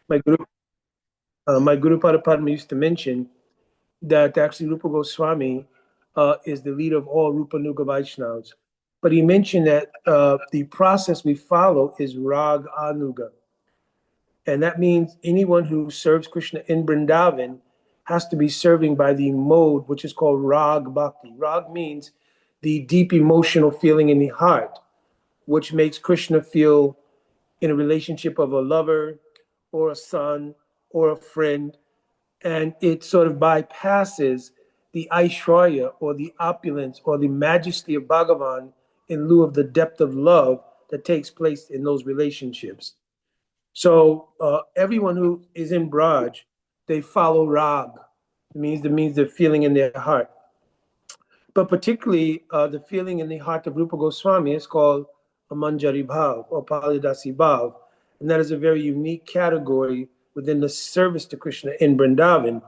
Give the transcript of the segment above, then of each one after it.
my Guru Padma used to mention that actually Rupa Gosvāmī is the leader of all Rāgānugā-Vaishnavas. But he mentioned that the process we follow is rāgānugā. And that means anyone who serves Krishna in Vṛndāvana has to be serving by the mode, which is called rāg-bhakti. Rāg means the deep emotional feeling in the heart, which makes Krishna feel in a relationship of a lover or a son or a friend. And it sort of bypasses the Aishwarya or the opulence or the majesty of Bhagavan in lieu of the depth of love that takes place in those relationships. So everyone who is in Braj, they follow Rag. It means the feeling in their heart. But particularly the feeling in the heart of Rupa Gosvāmī is called a Mañjarī-bhāva or Palidasi-bhāva. And that is a very unique category within the service to Krishna in Vṛndāvana.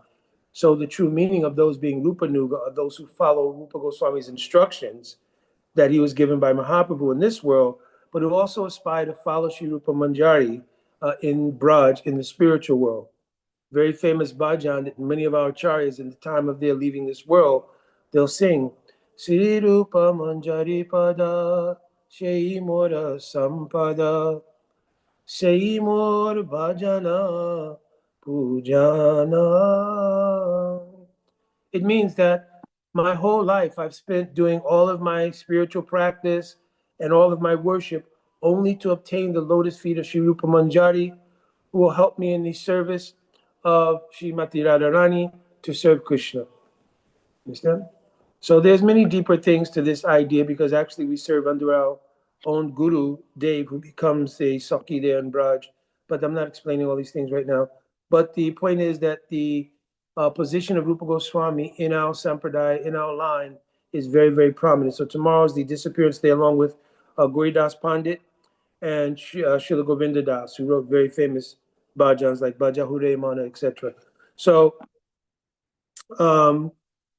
So the true meaning of those being Rūpanuga are those who follow Rupa Gosvāmī's instructions that he was given by Mahaprabhu in this world, but who also aspire to follow Śrī Rūpa Manjari in Braj, in the spiritual world. Very famous bhajan that many of our acharyas in the time of their leaving this world, they'll sing, Śrī Rūpa Mañjarī-bhāva, Shei Mora Sampada, Sei Mor Bhajana Pujana. It means that my whole life I've spent doing all of my spiritual practice and all of my worship only to obtain the lotus feet of Śrī Rūpa Manjari, who will help me in the service of Srimati Radharani to serve Krishna. Understand? So there's many deeper things to this idea, because actually we serve under our own Guru, Dev, who becomes a Sakhi there in Braj. But I'm not explaining all these things right now. But the point is that the position of Rupa Gosvāmī in our sampradaya, in our line, is very, very prominent. So tomorrow is the disappearance day, along with Gauridas Pandit and Srila Govinda Das, who wrote very famous bhajans like Bhaja Hure Mana, etc. So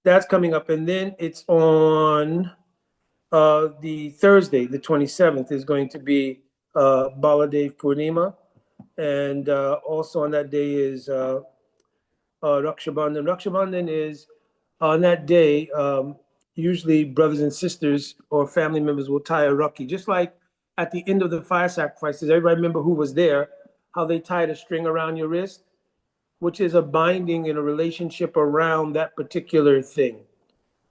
that's coming up. And then it's on the Thursday, the 27th, is going to be Baladev Purnima. And also on that day is Rakshabandhan. Rakshabandhan is on that day, usually brothers and sisters or family members will tie a rakhi. Just like at the end of the fire sacrifices, everybody remember who was there, how they tied a string around your wrist, which is a binding in a relationship around that particular thing.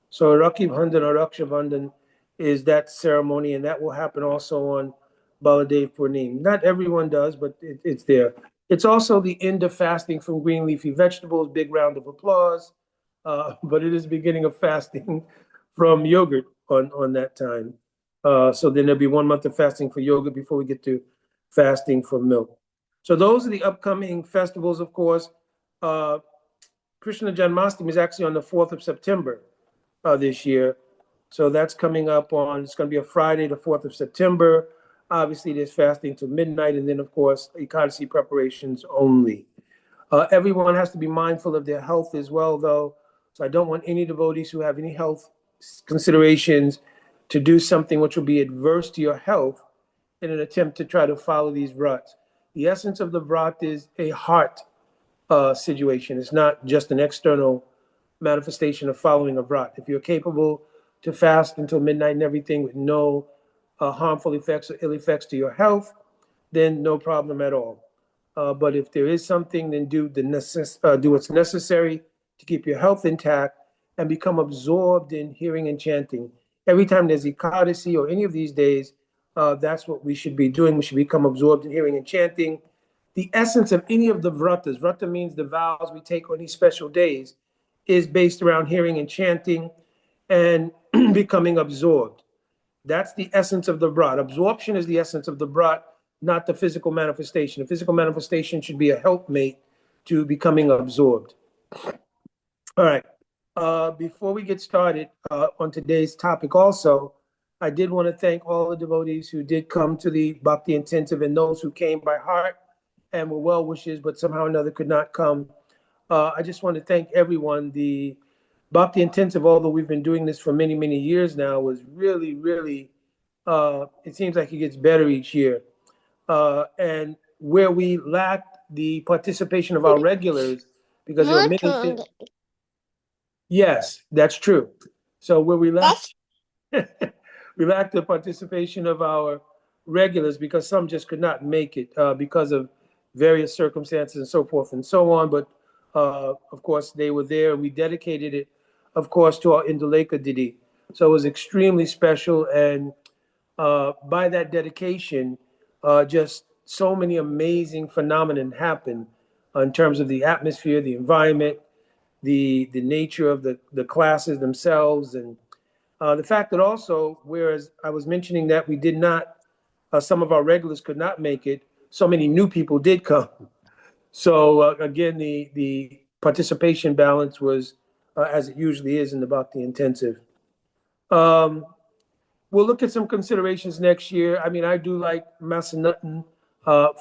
So Rakhi Bandhan or Rakshabandhan is that ceremony, and that will happen also on Baladev Purnim. Not everyone does, but it's there. It's also the end of fasting from green leafy vegetables. Big round of applause. But it is the beginning of fasting from yogurt on that time. So then there'll be 1 month of fasting for yogurt before we get to fasting from milk. So those are the upcoming festivals, of course. Krishna Janmāṣṭamī is actually on the 4th of September this year. So that's coming up on, it's going to be a Friday, the 4th of September. Obviously, there's fasting till midnight, and then, of course, Ekadasi preparations only. Everyone has to be mindful of their health as well, though. So I don't want any devotees who have any health considerations to do something which will be adverse to your health in an attempt to try to follow these vrats. The essence of the vrat is a heart situation. It's not just an external manifestation of following a vrat. If you're capable to fast until midnight and everything with no harmful effects or ill effects to your health, then no problem at all. But if there is something, then do what's necessary to keep your health intact and become absorbed in hearing and chanting. Every time there's Ekadasi or any of these days, that's what we should be doing. We should become absorbed in hearing and chanting. The essence of any of the vratas, vrata means the vows we take on these special days, is based around hearing and chanting and becoming absorbed. That's the essence of the vrat. Absorption is the essence of the vrat, not the physical manifestation. The physical manifestation should be a helpmate to becoming absorbed. All right. Before we get started on today's topic also, I did want to thank all the devotees who did come to the Bhakti Intensive and those who came by heart and were well wishes, but somehow or another could not come. I just want to thank everyone. The Bhakti Intensive, although we've been doing this for many, many years now, was really, really, it seems like it gets better each year. And where we lacked the participation of our regulars, because there were many things. Yes, that's true. So where we lacked, we lacked the participation of our regulars because some just could not make it because of various circumstances and so forth and so on. But of course, they were there. We dedicated it, of course, to our Indulekha Didi. So it was extremely special. And by that dedication, just so many amazing phenomena happened in terms of the atmosphere, the environment, the nature of the classes themselves, and the fact that also, whereas I was mentioning that we did not, some of our regulars could not make it, so many new people did come. So again, the participation balance was as it usually is in the Bhakti Intensive. We'll look at some considerations next year. I mean, I do like Massanutten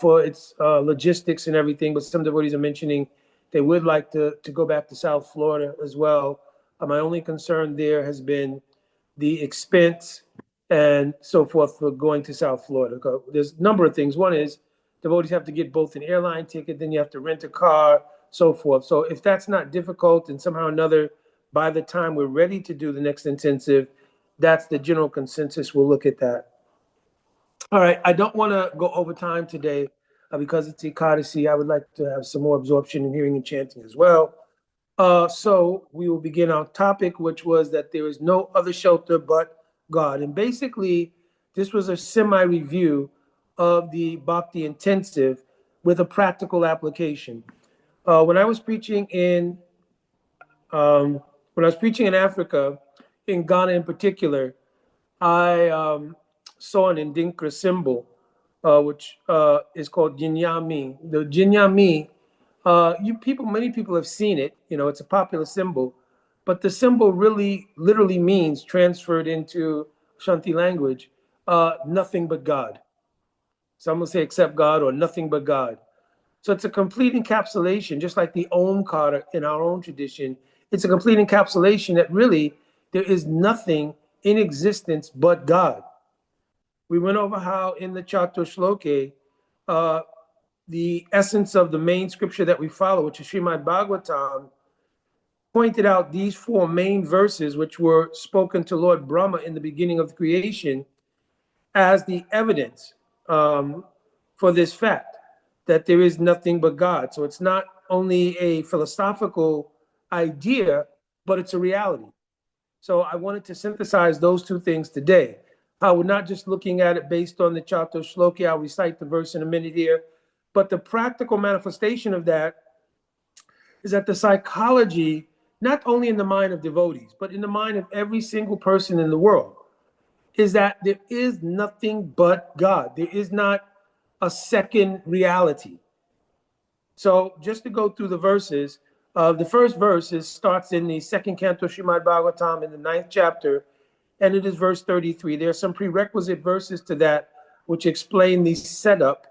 for its logistics and everything, but some devotees are mentioning they would like to go back to South Florida as well. My only concern there has been the expense and so forth for going to South Florida. There's a number of things. One is devotees have to get both an airline ticket, then you have to rent a car, so forth. So if that's not difficult and somehow or another, by the time we're ready to do the next intensive, that's the general consensus. We'll look at that. All right, I don't want to go over time today because it's Ekadasi. I would like to have some more absorption in hearing and chanting as well. So we will begin our topic, which was that there is no other shelter but God. And basically, this was a semi-review of the Bhakti Intensive with a practical application. When I was preaching in Africa, in Ghana in particular, I saw an Ndinkra symbol, which is called Jinyami. The Jinyami, many people have seen it. You know, it's a popular symbol, but the symbol really, literally means, transferred into Shanti language, nothing but God. Some will say except God or nothing but God. So it's a complete encapsulation, just like the Omkara in our own tradition. It's a complete encapsulation that really there is nothing in existence but God. We went over how in the Chatuḥ-ślokī, the essence of the main scripture that we follow, which is Śrīmad-Bhāgavatam, pointed out these four main verses, which were spoken to Lord Brahmā in the beginning of the creation, as the evidence for this fact that there is nothing but God. So it's not only a philosophical idea, but it's a reality. So I wanted to synthesize those two things today. How we're not just looking at it based on the Chatuḥ-ślokī, I'll recite the verse in a minute here, but the practical manifestation of that is that the psychology, not only in the mind of devotees, but in the mind of every single person in the world, is that there is nothing but God. There is not a second reality. So just to go through the verses, the first verse starts in the second canto Śrīmad-Bhāgavatam in the 9th chapter, and it is verse 33. There are some prerequisite verses to that which explain the setup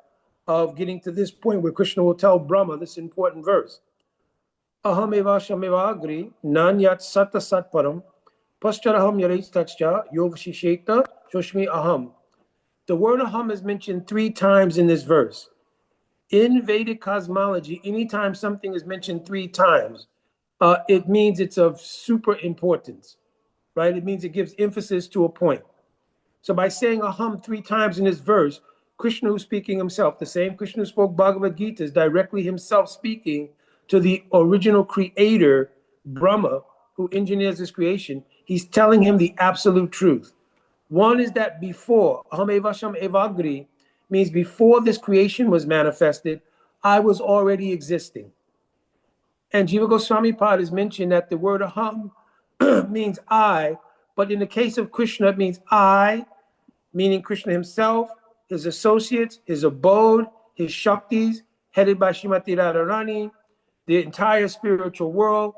of getting to this point where Krishna will tell Brahma this important verse. Aham eva shameva agri nanyat satta sat param pascharaham yareis tachcha yogashisheta shoshmi aham. The word aham is mentioned 3 times in this verse. In Vedic cosmology, anytime something is mentioned 3 times, it means it's of super importance, right? It means it gives emphasis to a point. So by saying aham 3 times in this verse, Krishna who's speaking himself, the same Krishna who spoke Bhagavad Gita is directly himself speaking to the original creator, Brahma, who engineers this creation. He's telling him the absolute truth. One is that before, aham evasham evagri, means before this creation was manifested, I was already existing. And Jīva Gosvāmī Pad has mentioned that the word aham means I, but in the case of Krishna, it means I, meaning Krishna himself, his associates, his abode, his shaktis, headed by Srimati Radharani, the entire spiritual world.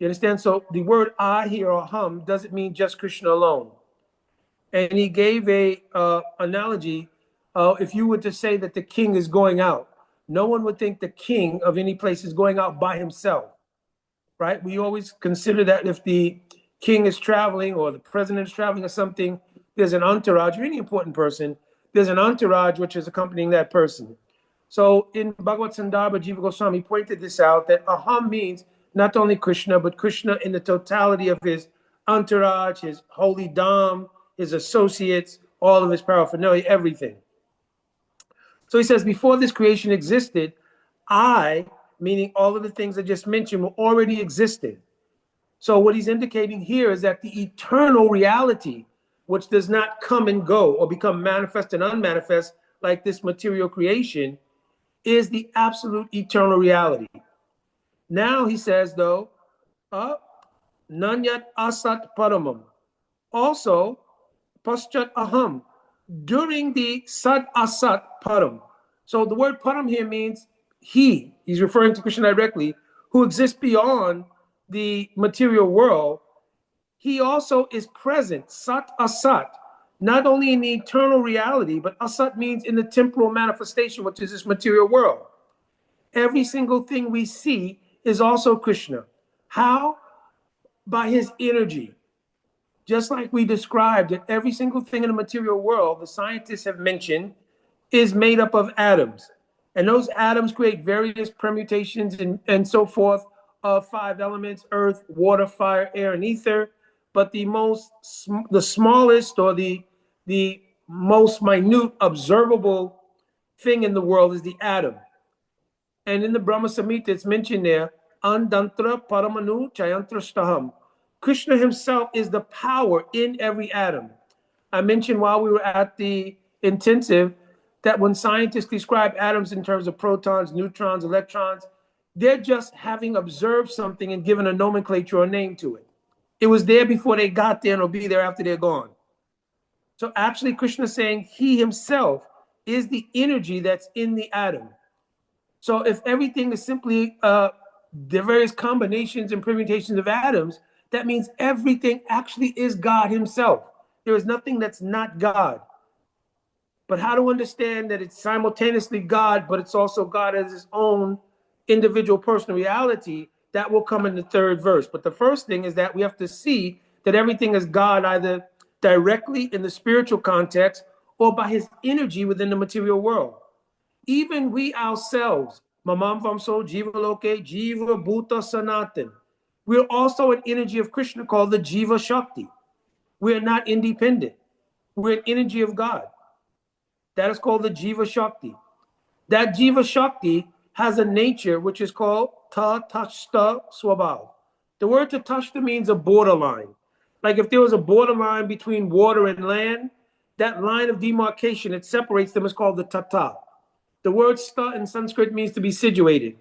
You understand? So the word I here, or aham, doesn't mean just Krishna alone. And he gave a analogy. If you were to say that the king is going out, no one would think the king of any place is going out by himself, right? We always consider that if the king is traveling or the president is traveling or something, there's an entourage, or any important person, there's an entourage which is accompanying that person. So in Bhagavad Sandarbha, Jīva Gosvāmī pointed this out, that aham means not only Krishna, but Krishna in the totality of his entourage, his holy dham, his associates, all of his paraphernalia, everything. So he says, before this creation existed, I, meaning all of the things I just mentioned, were already existing. So what he's indicating here is that the eternal reality, which does not come and go or become manifest and unmanifest like this material creation, is the absolute eternal reality. Now he says, though, nanyat asat paramam. Also, paschat aham, during the sat asat param. So the word param here means he's referring to Krishna directly, who exists beyond the material world. He also is present, sat asat, not only in the eternal reality, but asat means in the temporal manifestation, which is this material world. Every single thing we see is also Krishna. How? By his energy. Just like we described that every single thing in the material world, the scientists have mentioned, is made up of atoms. And those atoms create various permutations and so forth of 5 elements: earth, water, fire, air, and ether. But the smallest or the most minute observable thing in the world is the atom. And in the Brahma Samhita, it's mentioned there, Andantra Paramanu Chayantra Staham. Krishna himself is the power in every atom. I mentioned while we were at the intensive that when scientists describe atoms in terms of protons, neutrons, electrons, they're just having observed something and given a nomenclature or name to it. It was there before they got there and will be there after they're gone. So actually Krishna is saying he himself is the energy that's in the atom. So if everything is simply the various combinations and permutations of atoms, that means everything actually is God himself. There is nothing that's not God. But how to understand that it's simultaneously God, but it's also God as his own individual personal reality, that will come in the 3rd verse. But the first thing is that we have to see that everything is God either directly in the spiritual context or by his energy within the material world. Even we ourselves, Mamam Vamso, Jīva-loke, Jiva Bhuta Sanatan, we're also an energy of Krishna called the Jīva-śakti. We're not independent. We're an energy of God. That is called the Jīva-śakti. That Jīva-śakti has a nature which is called taṭasthā-śakti. The word taṭasthā means a borderline. Like if there was a borderline between water and land, that line of demarcation that separates them is called the taṭa. The word sta in Sanskrit means to be situated.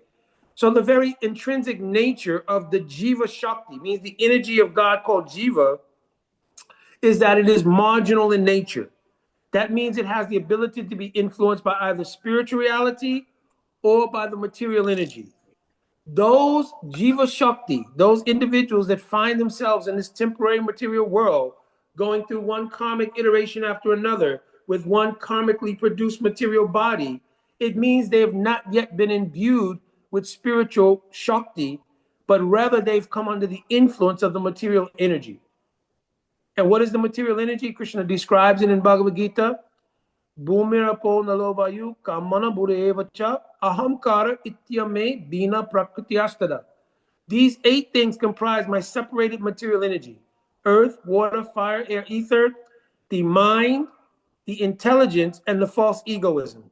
So the very intrinsic nature of the Jīva-śakti, means the energy of God called Jiva, is that it is marginal in nature. That means it has the ability to be influenced by either spiritual reality or by the material energy. Those Jīva-śakti, those individuals that find themselves in this temporary material world, going through one karmic iteration after another with one karmically produced material body, it means they have not yet been imbued with spiritual Shakti, but rather they've come under the influence of the material energy. And what is the material energy? Krishna describes it in Bhagavad Gita. Bhumirapo nalovayu kamana burevacha ahamkara ityame bina prakriti-astada. These 8 things comprise my separated material energy: earth, water, fire, air, ether, the mind, the intelligence, and the false egoism.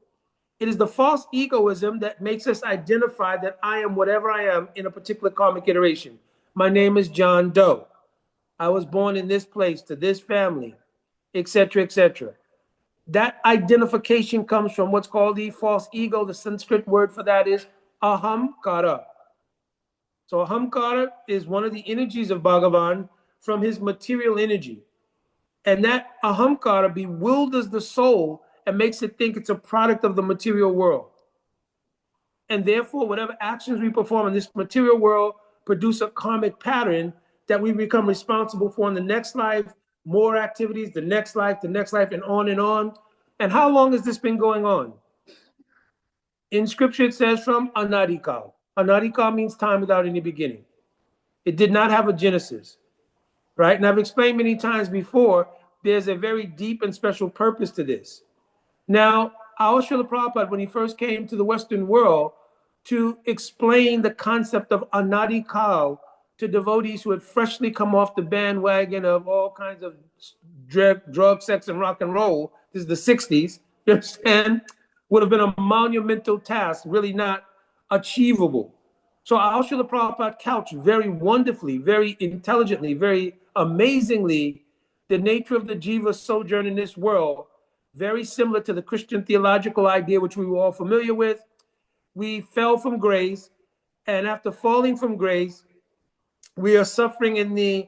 It is the false egoism that makes us identify that I am whatever I am in a particular karmic iteration. My name is John Doe. I was born in this place, to this family, etc., etc. That identification comes from what's called the false ego. The Sanskrit word for that is ahamkara. So ahamkara is one of the energies of Bhagavan from his material energy. And that ahamkara bewilders the soul and makes it think it's a product of the material world. And therefore, whatever actions we perform in this material world produce a karmic pattern that we become responsible for in the next life, more activities, the next life, and on and on. And how long has this been going on? In scripture, it says from anādi. Anādi means time without any beginning. It did not have a genesis, right? And I've explained many times before, there's a very deep and special purpose to this. Now, our Srila Prabhupada, when he first came to the Western world, to explain the concept of anādi kal to devotees who had freshly come off the bandwagon of all kinds of drug, sex, and rock and roll. This is the 60s, you understand? Would have been a monumental task, really not achievable. So our Srila Prabhupada couched very wonderfully, very intelligently, very amazingly the nature of the Jiva sojourn in this world, very similar to the Christian theological idea, which we were all familiar with. We fell from grace, and after falling from grace, we are suffering in the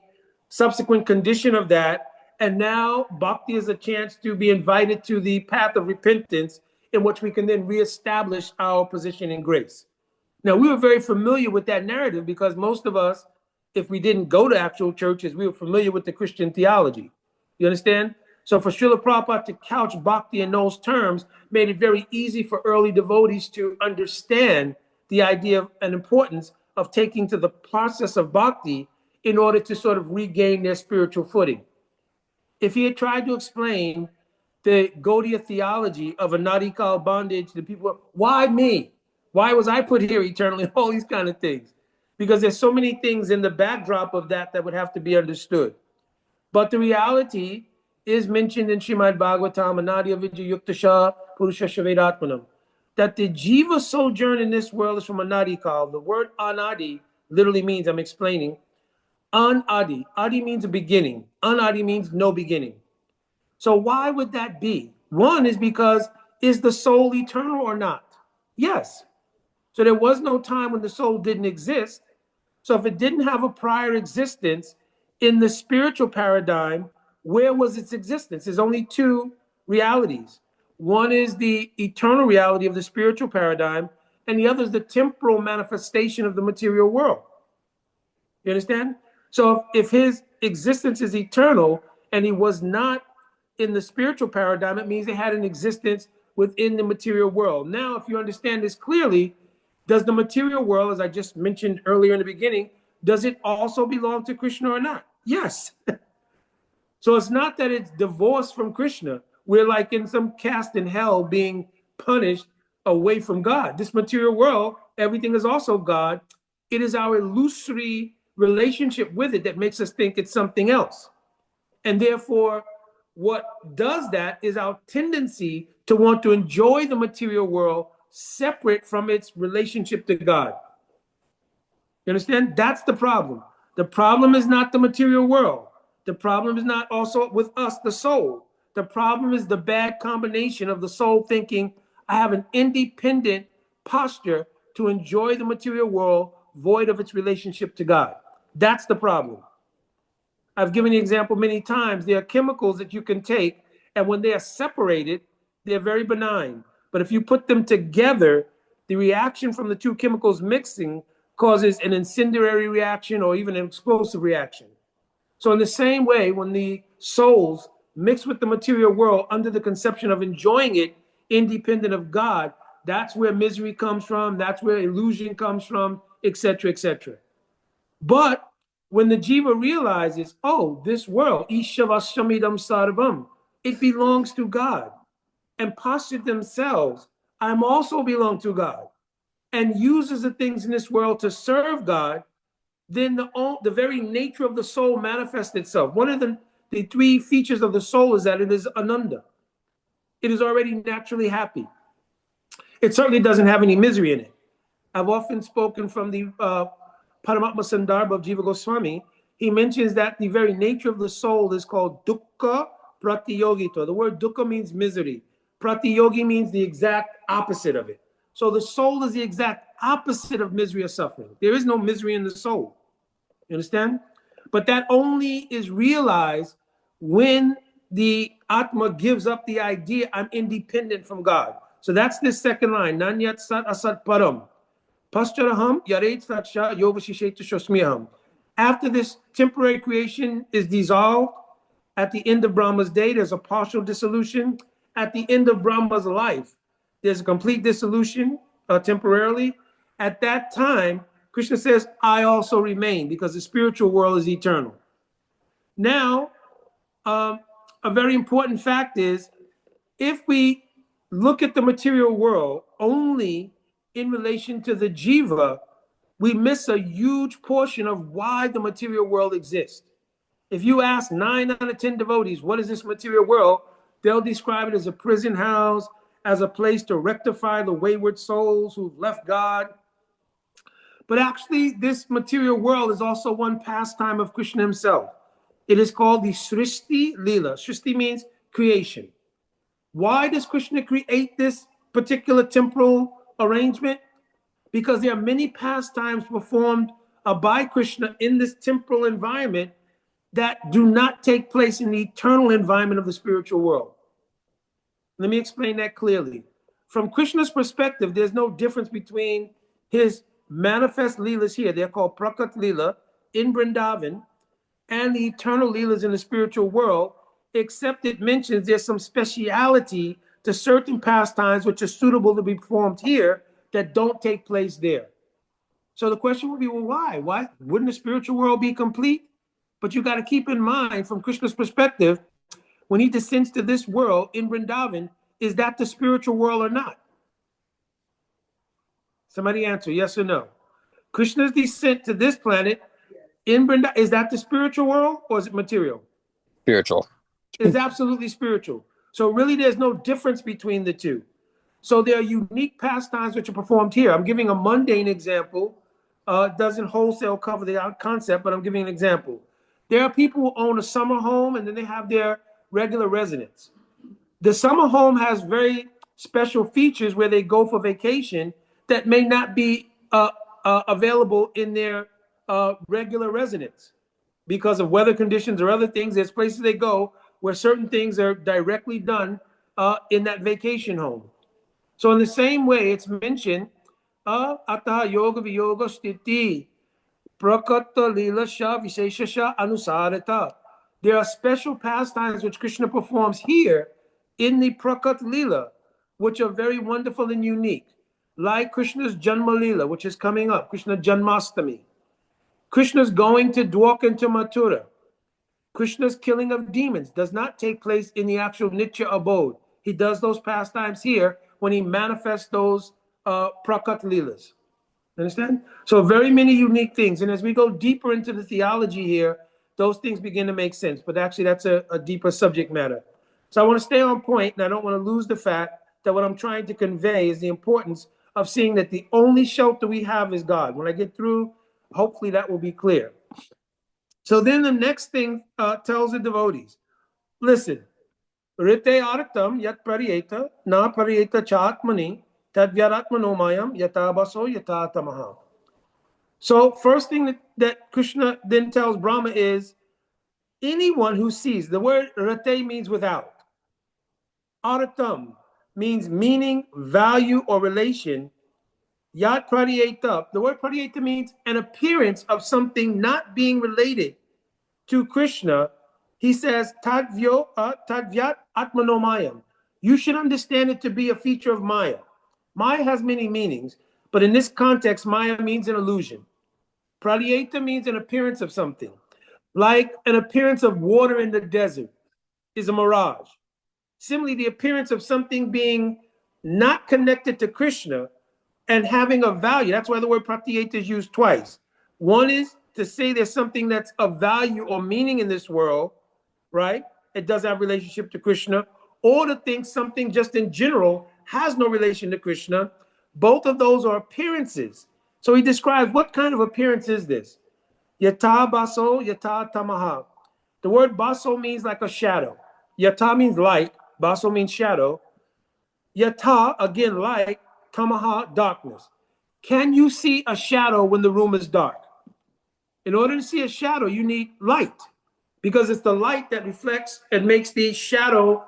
subsequent condition of that. And now bhakti is a chance to be invited to the path of repentance in which we can then reestablish our position in grace. Now, we were very familiar with that narrative because most of us, if we didn't go to actual churches, we were familiar with the Christian theology. You understand? So for Srila Prabhupada to couch bhakti in those terms made it very easy for early devotees to understand the idea and importance of taking to the process of bhakti in order to sort of regain their spiritual footing. If he had tried to explain the Gaudiya theology of anādi kal bondage to people, why me? Why was I put here eternally? All these kind of things. Because there's so many things in the backdrop of that that would have to be understood. But the reality is mentioned in Śrīmad-Bhāgavatam, anādi avidya yuktasya purusha shavedatmanam, that the Jiva sojourn in this world is from anādi kal. The word anādi literally means, I'm explaining, anādi. Adi means a beginning. Anādi means no beginning. So why would that be? One is because, is the soul eternal or not? Yes. So there was no time when the soul didn't exist. So if it didn't have a prior existence in the spiritual paradigm, where was its existence? There's only two realities. One is the eternal reality of the spiritual paradigm, and the other is the temporal manifestation of the material world. You understand? So if his existence is eternal and he was not in the spiritual paradigm, it means he had an existence within the material world. Now, if you understand this clearly, does the material world, as I just mentioned earlier in the beginning, does it also belong to Krishna or not? Yes. So it's not that it's divorced from Krishna. We're like in some caste in hell being punished away from God. This material world, everything is also God. It is our illusory relationship with it that makes us think it's something else. And therefore, what does that is our tendency to want to enjoy the material world separate from its relationship to God. You understand? That's the problem. The problem is not the material world. The problem is not also with us, the soul. The problem is the bad combination of the soul thinking, I have an independent posture to enjoy the material world void of its relationship to God. That's the problem. I've given the example many times. There are chemicals that you can take, and when they are separated, they're very benign. But if you put them together, the reaction from the two chemicals mixing causes an incendiary reaction or even an explosive reaction. So in the same way, when the souls mix with the material world under the conception of enjoying it independent of God, that's where misery comes from, that's where illusion comes from, etc., etc. But when the jiva realizes, oh, this world, ishavashamidam sarvam, it belongs to God, and postured themselves, I'm also belong to God, and uses the things in this world to serve God, then the very nature of the soul manifests itself. One of the three features of the soul is that it is ananda. It is already naturally happy. It certainly doesn't have any misery in it. I've often spoken from the Paramatma Sandarbha of Jīva Gosvāmī. He mentions that the very nature of the soul is called dukkha pratiyogito. The word dukkha means misery. Pratiyogi means the exact opposite of it. So the soul is the exact opposite of misery or suffering. There is no misery in the soul. You understand? But that only is realized when the Atma gives up the idea, I'm independent from God. So that's this second line, Nanyat Sat Asat Param. Pascharaham Yaret Satsha Yovashishetu Shosmiyaham. After this temporary creation is dissolved, at the end of Brahma's day, there's a partial dissolution. At the end of Brahma's life, there's a complete dissolution temporarily. At that time, Krishna says, I also remain, because the spiritual world is eternal. Now, a very important fact is, if we look at the material world only in relation to the jiva, we miss a huge portion of why the material world exists. If you ask 9 out of 10 devotees, what is this material world? They'll describe it as a prison house, as a place to rectify the wayward souls who've left God. But actually, this material world is also one pastime of Krishna himself. It is called the Srishti-līlā. Srishti means creation. Why does Krishna create this particular temporal arrangement? Because there are many pastimes performed by Krishna in this temporal environment that do not take place in the eternal environment of the spiritual world. Let me explain that clearly. From Krishna's perspective, there's no difference between his manifest leelas here, they're called Prakat-līlā, in Vṛndāvana, and the eternal leelas in the spiritual world, except it mentions there's some speciality to certain pastimes which are suitable to be performed here that don't take place there. So the question would be, well, why? Why wouldn't the spiritual world be complete? But you got to keep in mind, from Krishna's perspective, when he descends to this world in Vṛndāvana, is that the spiritual world or not? Somebody answer, yes or no. Krishna's descent to this planet in Vṛndāvana, is that the spiritual world or is it material? Spiritual. It's absolutely spiritual. So really there's no difference between the two. So there are unique pastimes which are performed here. I'm giving a mundane example. It doesn't wholesale cover the concept, but I'm giving an example. There are people who own a summer home and then they have their regular residence. The summer home has very special features where they go for vacation that may not be available in their regular residence because of weather conditions or other things. There's places they go where certain things are directly done in that vacation home. So in the same way, it's mentioned, ataha yoga viyoga sthiti Prakaṭa-līlā visheshasya anusarata. There are special pastimes which Krishna performs here in the Prakat-līlā, which are very wonderful and unique, like Krishna's Janmā-līlā, which is coming up, Krishna Janmāṣṭamī. Krishna's going to Dwarka to Mathura. Krishna's killing of demons does not take place in the actual Nitya abode. He does those pastimes here when he manifests those Prakat-līlās. Understand? So very many unique things. And as we go deeper into the theology here, those things begin to make sense. But actually, that's a deeper subject matter. So I want to stay on point, and I don't want to lose the fact that what I'm trying to convey is the importance of seeing that the only shelter we have is God. When I get through, hopefully that will be clear. So then the next thing tells the devotees, listen, rite aratam yat pariyeta na pariyeta chatmani tadvyaratmano mayam yatabaso yatatamaha. So first thing that Krishna then tells Brahma is, anyone who sees, the word rate means without. Aratam means meaning, value, or relation. Yat pradiyeta, the word pradiyeta means an appearance of something not being related to Krishna. He says, tadvyat atmanomayam. You should understand it to be a feature of Māyā. Māyā has many meanings, but in this context, Māyā means an illusion. Pradiyeta means an appearance of something. Like an appearance of water in the desert is a mirage. Similarly, the appearance of something being not connected to Krishna and having a value. That's why the word pradiyeta is used twice. One is to say there's something that's of value or meaning in this world, right? It does have relationship to Krishna, or to think something just in general has no relation to Krishna. Both of those are appearances. So he describes what kind of appearance is this? Yata baso, yata tamaha. The word baso means like a shadow. Yata means light. Baso means shadow. Yata, again, light. Tamaha, darkness. Can you see a shadow when the room is dark? In order to see a shadow, you need light, because it's the light that reflects and makes the shadow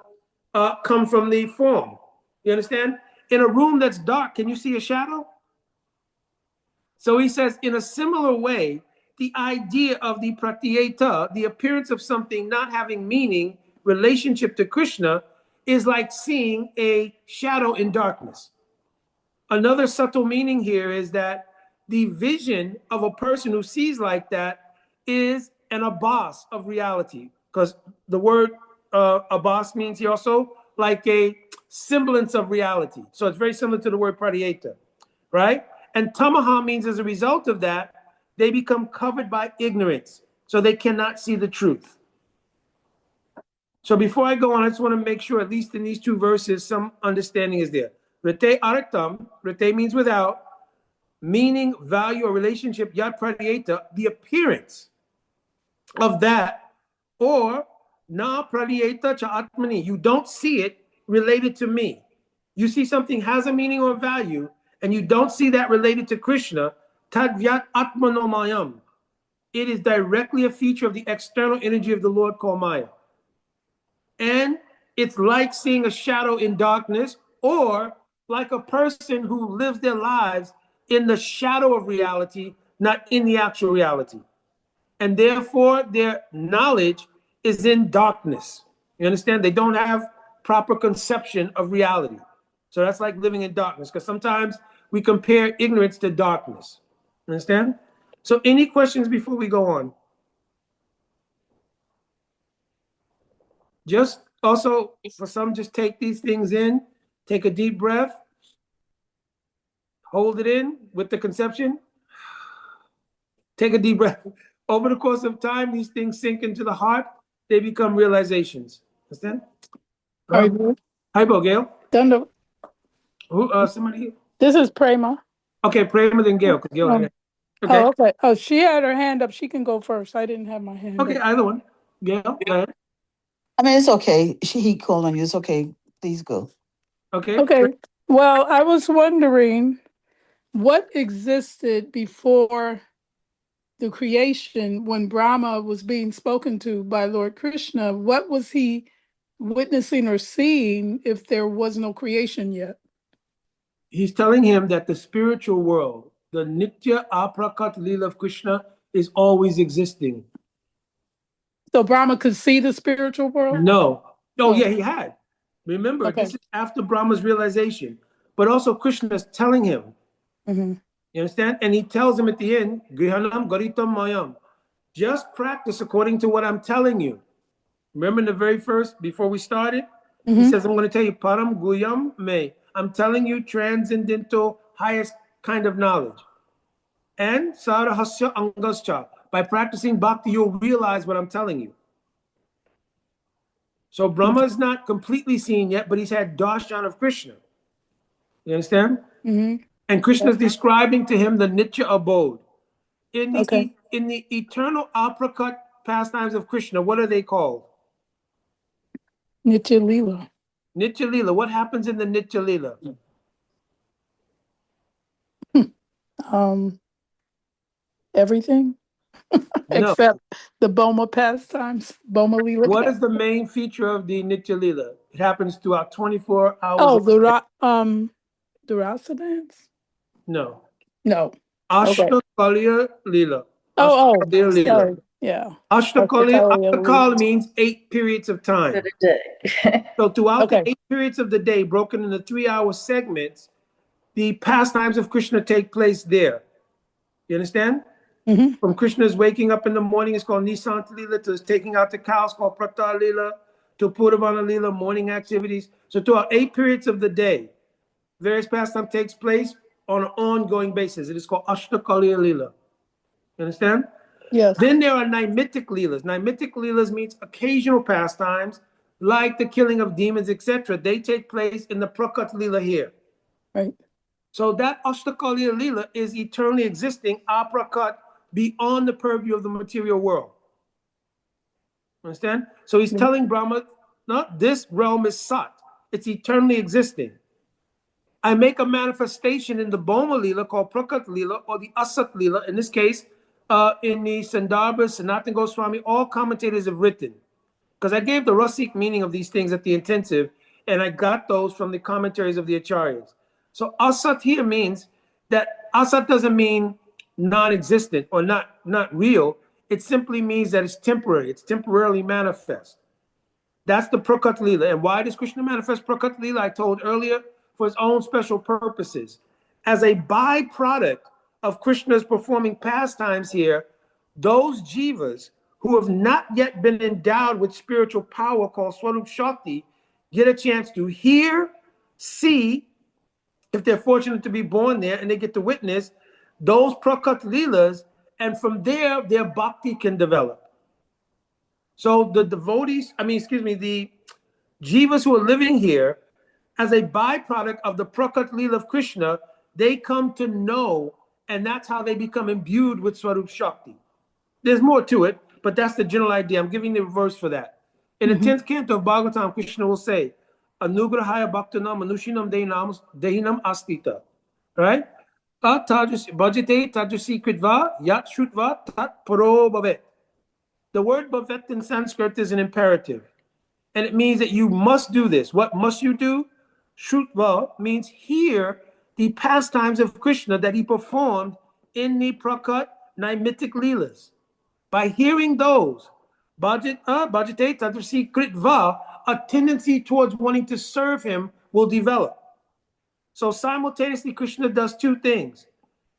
come from the form. You understand? In a room that's dark, can you see a shadow? So he says, in a similar way, the idea of the pradiyeta, the appearance of something not having meaning, relationship to Krishna, is like seeing a shadow in darkness. Another subtle meaning here is that the vision of a person who sees like that is an abas of reality, because the word abas means here also like a semblance of reality. So it's very similar to the word pradiyeta, right? And tamaha means as a result of that, they become covered by ignorance, so they cannot see the truth. So before I go on, I just want to make sure, at least in these two verses, some understanding is there. Rete artam, rete means without, meaning, value, or relationship, yat pradiyeta, the appearance of that, or na pradiyeta cha atmani, you don't see it related to me. You see something has a meaning or value, and you don't see that related to Krishna, tadvyat atmano mayam. It is directly a feature of the external energy of the Lord called Māyā. And it's like seeing a shadow in darkness, or like a person who lives their lives in the shadow of reality, not in the actual reality. And therefore, their knowledge is in darkness. You understand? They don't have proper conception of reality. So that's like living in darkness, because sometimes we compare ignorance to darkness. Understand? So any questions before we go on? Just also, for some, just take these things in, take a deep breath, hold it in with the conception, take a deep breath. Over the course of time, these things sink into the heart, they become realizations. Understand? Hi, Bo. Hi, Bo, Gail. Danda. Who, somebody? This is Prema. Okay, Prema, then Gail. Gail Okay. okay. Oh, okay. Oh, she had her hand up. She can go first. I didn't have my hand Okay, up. either one. Gail, go ahead. I mean, it's okay. He called on you. It's okay. Please go. Okay. Okay. Well, I was wondering what existed before the creation when Brahma was being spoken to by Lord Krishna. What was he witnessing or seeing if there was no creation yet? He's telling him that the spiritual world, the Nitya-līlā Prakaṭa-līlā of Krishna, is always existing. So Brahma could see the spiritual world? No. Oh, yeah, he had. Remember, Okay. this is after Brahma's realization. But also Krishna is telling him. Mm-hmm. You understand? And he tells him at the end, Grihanam Garitam Mayam. Just practice according to what I'm telling you. Remember in the very first, before we started? Mm-hmm. He says, I'm going to tell you, Param Guyam Me. I'm telling you transcendental, highest kind of knowledge. And Sarahasya Angascha. By practicing bhakti, you'll realize what I'm telling you. So Brahma is not completely seen yet, but he's had darshan of Krishna. You understand? Mm-hmm. And Krishna is describing to him the Nitya abode. In the, in the eternal aprakat pastimes of Krishna, what are they called? Nitya-līlā. Nitya-līlā. What happens in the Nitya-līlā? Everything No. except the Boma pastimes, Boma Lila. What is the main feature of the Nitya-līlā? It happens throughout 24 hours. Oh, the rasa dance? No. No. Ashtakaliya-līlā. Sorry. Yeah. Ashtakaliya means 8 periods of time. So throughout the 8 periods of the day, broken into 3-hour segments, the pastimes of Krishna take place there. You understand? Mm-hmm. From Krishna's waking up in the morning, it's called Nisanta-līlā, to his taking out the cows, called Prata-līlā, to Purification, morning activities. So throughout 8 periods of the day, various pastime takes place on an ongoing basis. It is called Ashtakaliya-līlā. You understand? Yes. Then there are Naimitic Leelas. Naimitic Leelas means occasional pastimes, like the killing of demons, etc. They take place in the Prakat-līlā here. Right. So that Ashtakaliya-līlā is eternally existing, aprakat, beyond the purview of the material world. Understand? So he's telling Brahma, no, this realm is sat. It's eternally existing. I make a manifestation in the Boma-līlā called Prakat-līlā, or the Asat-līlā. In this case, in the Sandarbhas, Sanatana Goswami, all commentators have written. Because I gave the Rasik meaning of these things at the intensive, and I got those from the commentaries of the Acharyas. So Asat here means that Asat doesn't mean non-existent or not real. It simply means that it's temporary. It's temporarily manifest. That's the Prakat-līlā. And why does Krishna manifest Prakat-līlā? I told earlier, for his own special purposes. As a byproduct of Krishna's performing pastimes here, those jivas who have not yet been endowed with spiritual power called Swarup Shakti get a chance to hear, see, if they're fortunate to be born there and they get to witness those Prakat-līlas, and from there, their bhakti can develop. So the devotees, the jivas who are living here, as a byproduct of the Prakat-līla of Krishna, they come to know, and that's how they become imbued with Swarup Shakti. There's more to it, but that's the general idea. I'm giving the verse for that. In the 10th canto of Bhagavatam, Krishna will say, Anugrahaya bhaktanam manushinam dehinam astita. Right? Bhajate tajasi kritva yat shrutva tat paro bhavet. The word bhavet in Sanskrit is an imperative. And it means that you must do this. What must you do? Shrutva means hear the pastimes of Krishna that he performed in the Prakat Naimitic Leelas. By hearing those, bhajate tadrasi kritva, a tendency towards wanting to serve him will develop. So simultaneously, Krishna does two things.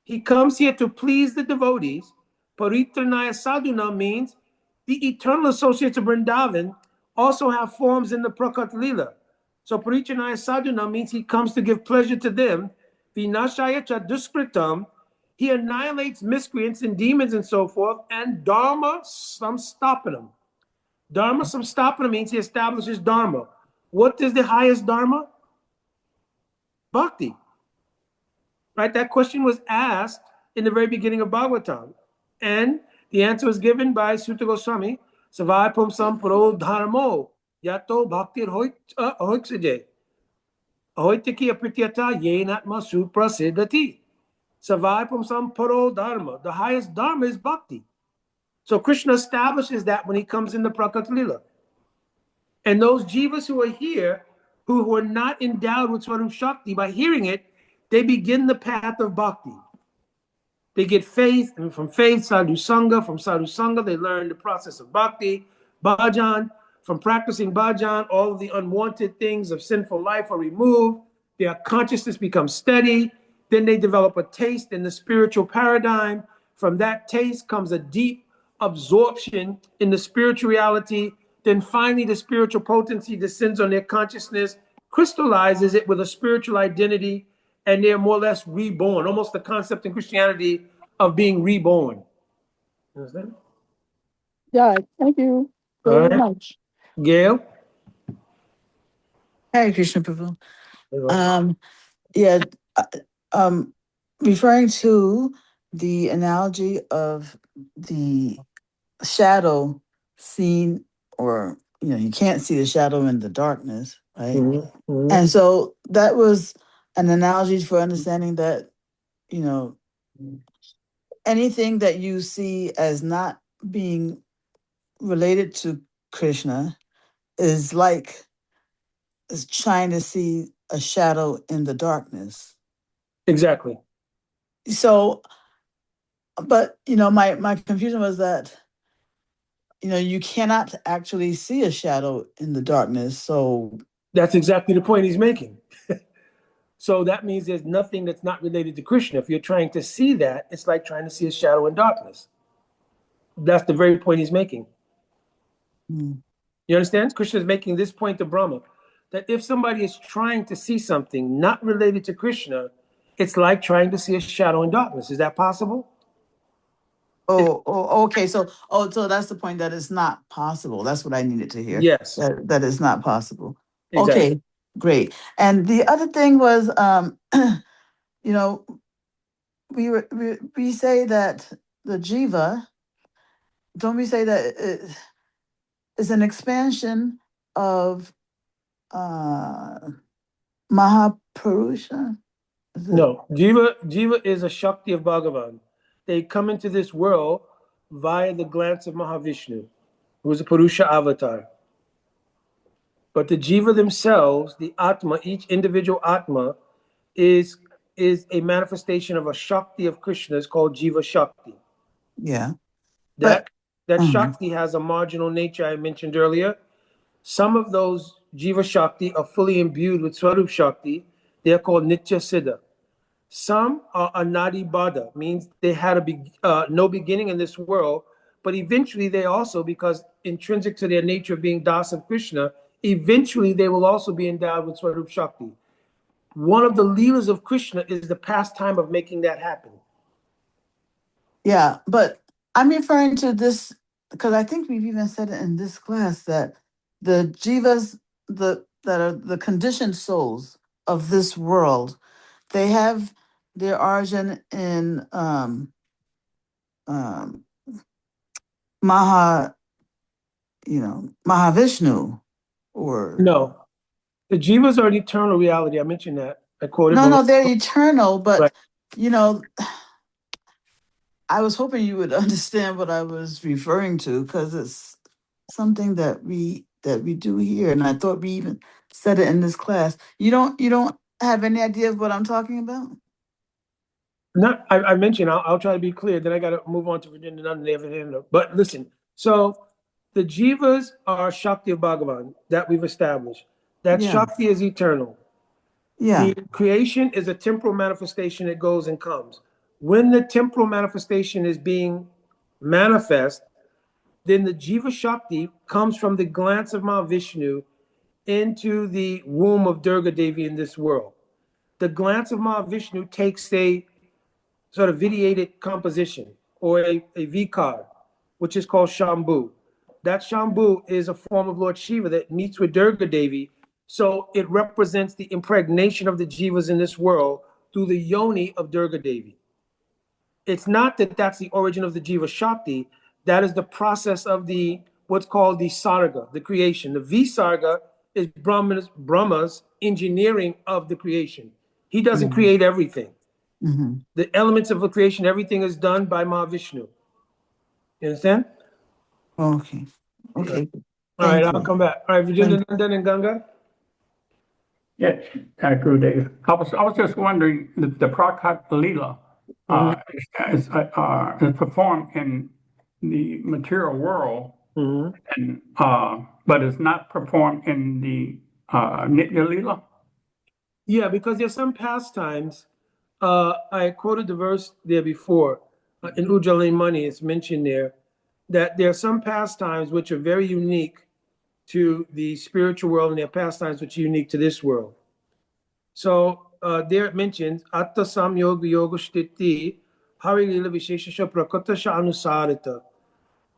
He comes here to please the devotees. Paritranaya sadhuna means the eternal associates of Vṛndāvana also have forms in the Prakat-līla. So Paritranaya sadhuna means he comes to give pleasure to them. Vinashaya cha duskritam, he annihilates miscreants and demons and so forth, and dharma samstapanam. Dharma samstapana means he establishes dharma. What is the highest dharma? Bhakti. Right? That question was asked in the very beginning of Bhagavatam. And the answer was given by Sutta Goswami. Savai pumsam paro dharmo yato bhaktir hoiksaje. Ahoitiki aprityata yenatma suprasidati. Savai pumsam paro dharma. The highest dharma is bhakti. So Krishna establishes that when he comes in the Prakat-līla. And those jivas who are here, who are not endowed with Swarup Shakti, by hearing it, they begin the path of bhakti. They get faith, and from faith, sadhu sangha. From sadhu sangha, they learn the process of bhakti, bhajan. From practicing bhajan, all of the unwanted things of sinful life are removed. Their consciousness becomes steady. Then they develop a taste in the spiritual paradigm. From that taste comes a deep absorption in the spiritual reality. Then finally, the spiritual potency descends on their consciousness, crystallizes it with a spiritual identity, and they're more or less reborn, almost the concept in Christianity of being reborn. Understand? Yeah, thank you All very right. much. Gail? Hare Krishna Prabhu. Yeah, referring to the analogy of the shadow seen, or you can't see the shadow in the darkness, right? And so that was an analogy for understanding that anything that you see as not being related to Krishna is trying to see a shadow in the darkness. Exactly. So, but my confusion was that you cannot actually see a shadow in the darkness. So that's exactly the point he's making. So that means there's nothing that's not related to Krishna. If you're trying to see that, it's like trying to see a shadow in darkness. That's the very point he's making. You understand? Krishna is making this point to Brahma, that if somebody is trying to see something not related to Krishna, it's like trying to see a shadow in darkness. Is that possible? Okay. So that's the point, that it's not possible. That's what I needed to hear. Yes. That is not possible. Exactly. Okay, great. And the other thing was, we say that the jiva, don't we say that it is an expansion of Mahapurusha? No, Jiva is a Shakti of Bhagavan. They come into this world via the glance of Maha-Viṣṇu, who is a Purusha avatar. But the Jiva themselves, the Atma, each individual Atma, is a manifestation of a Shakti of Krishna. It's called Jīva-śakti. Yeah. That Shakti has a marginal nature I mentioned earlier. Some of those Jīva-śakti are fully imbued with Swarup Shakti. They're called Nitya-siddha. Some are anādi baddha, means they had no beginning in this world, but eventually they also, because intrinsic to their nature of being Das of Krishna, eventually they will also be endowed with Swarup Shakti. One of the Leelas of Krishna is the pastime of making that happen. Yeah, but I'm referring to this because I think we've even said it in this class that the jivas, that are the conditioned souls of this world, they have their origin in Maha-Viṣṇu, or No, the jivas are an eternal reality. I mentioned that. I quoted. no, they're eternal, but right. I was hoping you would understand what I was referring to, because it's something that we do here, and I thought we even said it in this class. You don't have any idea of what I'm talking about? No, I mentioned, I'll try to be clear, then I got to move on to Vṛndāvana. But listen, so the jivas are Shakti of Bhagavan that we've established. That Shakti is eternal. Yeah. The creation is a temporal manifestation that goes and comes. When the temporal manifestation is being manifest, then the Jīva-śakti comes from the glance of Maha-Viṣṇu into the womb of Durga Devi in this world. The glance of Maha-Viṣṇu takes a sort of vitiated composition, or a vikar, which is called Shambhu. That Shambhu is a form of Lord Shiva that meets with Durga Devi. So it represents the impregnation of the jivas in this world through the yoni of Durga Devi. It's not that that's the origin of the Jīva-śakti. That is the process of the what's called the sarga, the creation. The visarga is Brahma's engineering of the creation. He doesn't create everything. The elements of the creation, everything is done by Maha-Viṣṇu. You understand? Okay. Okay. All right, I'll come back. All right, Virginia Nandan and Ganga. Yeah, Gurudev. I was just wondering, the Prakaṭa-līlā is performed in the material world, and but it's not performed in the Nitya-līlā? Yeah, because there's some pastimes. I quoted the verse there before. In Ujjayi-mani, it's mentioned there that there are some pastimes which are very unique to the spiritual world, and there are pastimes which are unique to this world. So there it mentions Atta Samyoga Yoga Sthiti Hari Lila Visheshasha Prakatasha Anusarita.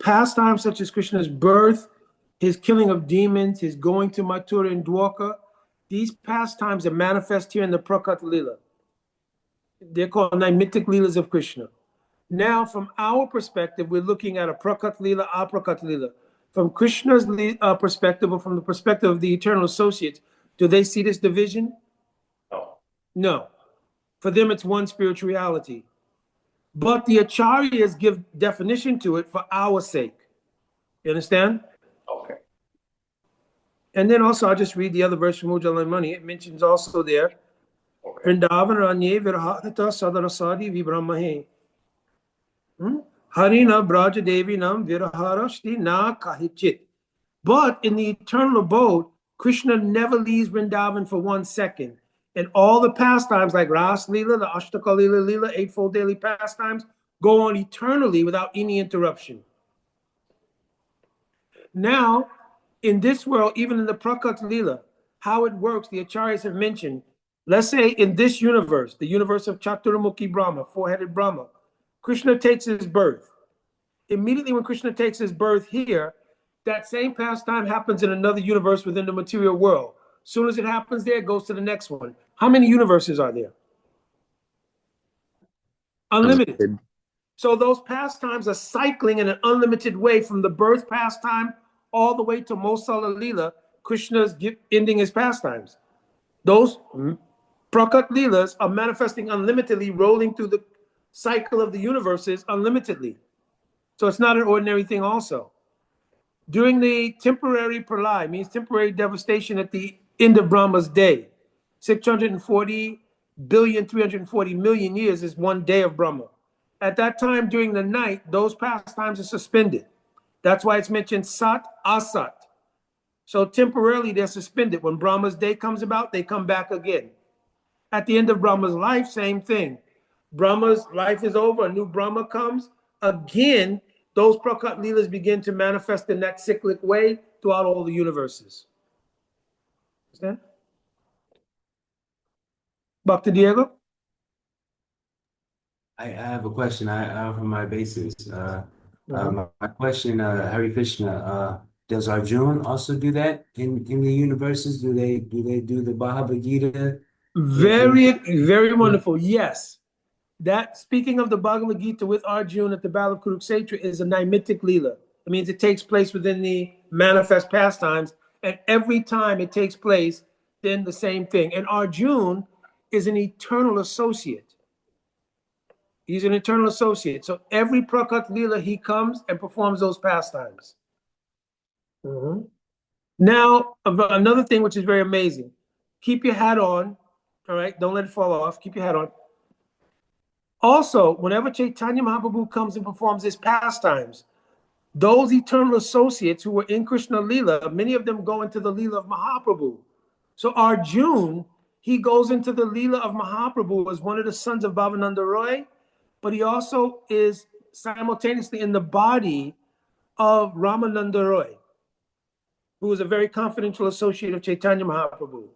Pastimes such as Krishna's birth, his killing of demons, his going to Mathura and Dwarka, these pastimes are manifest here in the Prakaṭa-līlā. They're called nimitic Leelas of Krishna. Now, from our perspective, we're looking at a Prakaṭa-līlā, Aprakaṭa-līlā. From Krishna's perspective, or from the perspective of the eternal associates, do they see this division? No. For them, it's one spiritual reality. But the acharyas give definition to it for our sake. You understand? Okay. And then also, I'll just read the other verse from Ujjayi-mani. It mentions also there, Vṛndāvana ranye virhata sadarasadi vibhramahe. Harina braja devi nam virharashti na kahichit. But in the eternal abode, Krishna never leaves Vṛndāvana for 1 second. And all the pastimes like Ras Leela, the Ashtaka-līla, eightfold daily pastimes, go on eternally without any interruption. Now, in this world, even in the Prakaṭa-līlā, how it works, the acharyas have mentioned, let's say in this universe, the universe of Chaturmukhi Brahma, four-headed Brahma, Krishna takes his birth. Immediately when Krishna takes his birth here, that same pastime happens in another universe within the material world. As soon as it happens there, it goes to the next one. How many universes are there? Unlimited. So those pastimes are cycling in an unlimited way from the birth pastime all the way to Mosala-līla, Krishna's ending his pastimes. Those Prakaṭa-līlas are manifesting unlimitedly, rolling through the cycle of the universes unlimitedly. So it's not an ordinary thing also. During the temporary pralaya, means temporary devastation at the end of Brahma's day, 640 billion, 340 million years is 1 day of Brahma. At that time, during the night, those pastimes are suspended. That's why it's mentioned Sat, Asat. So temporarily they're suspended. When Brahma's day comes about, they come back again. At the end of Brahma's life, same thing. Brahma's life is over, a new Brahma comes. Again, those Prakaṭa-līlas begin to manifest in that cyclic way throughout all the universes. Understand? Bhakti Diego? I have a question. I from my basis. My question, Hare Krishna. Does Arjuna also do that in the universes? Do they do the Bhagavad Gita? Very wonderful. Yes. That, speaking of the Bhagavad Gita with Arjuna at the Battle of Kurukshetra, is a Naimitic Leela. It means it takes place within the manifest pastimes, and every time it takes place, then the same thing. And Arjuna is an eternal associate. He's an eternal associate. So every Prakat-līlā, he comes and performs those pastimes. Now, another thing which is very amazing. Keep your hat on, all right? Don't let it fall off. Keep your hat on. Also, whenever Chaitanya Mahaprabhu comes and performs his pastimes, those eternal associates who were in Krishna Leela, many of them go into the Leela of Mahaprabhu. So Arjuna, he goes into the Leela of Mahaprabhu as one of the sons of Bhavananda Roy, but he also is simultaneously in the body of Ramananda Roy, who is a very confidential associate of Chaitanya Mahaprabhu.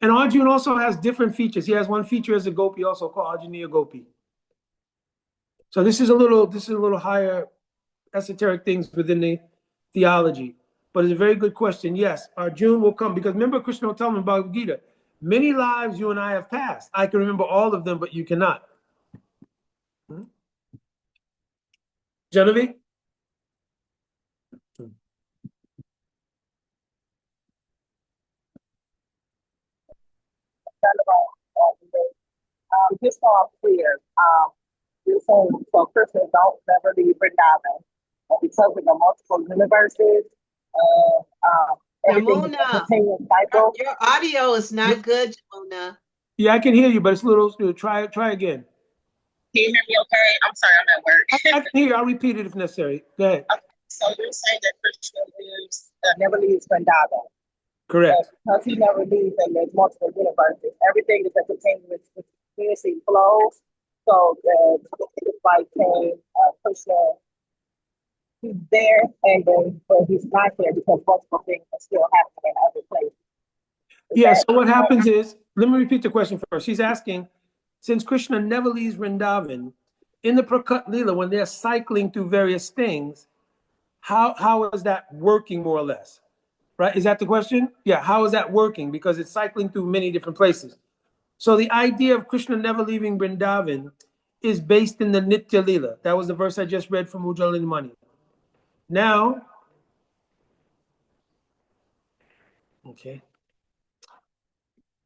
And Arjuna also has different features. He has one feature as a gopi, also called Arjuniya Gopi. So this is a little higher esoteric things within the theology. But it's a very good question. Yes, Arjuna will come, because remember, Krishna will tell him in Bhagavad Gita, many lives you and I have passed. I can remember all of them, but you cannot. Genevieve? Just so I'm clear, you're saying so Krishna don't never leave Vṛndāvana, and because of the multiple universes, everything is a continuous cycle. Your audio is not good, Jamuna. Yeah, I can hear you, but it's a little. Try again. Can you hear me okay? I'm sorry, I'm at work. I can hear you. I'll repeat it if necessary. Go ahead. Okay. So you're saying that Krishna never leaves Vṛndāvana. Correct. Because he never leaves, and there's multiple universes. Everything is a continuously flows. So it's like saying Krishna, he's there, and then but he's not there because multiple things are still happening in other places. Yeah, so what happens is, let me repeat the question first. She's asking, since Krishna never leaves Vṛndāvana, in the Prakat-līlā, when they're cycling through various things, how is that working more or less? Right? Is that the question? Yeah, how is that working? Because it's cycling through many different places. So the idea of Krishna never leaving Vṛndāvana is based in the Nitya-līlā. That was the verse I just read from Ujjwala Mani. Now, okay.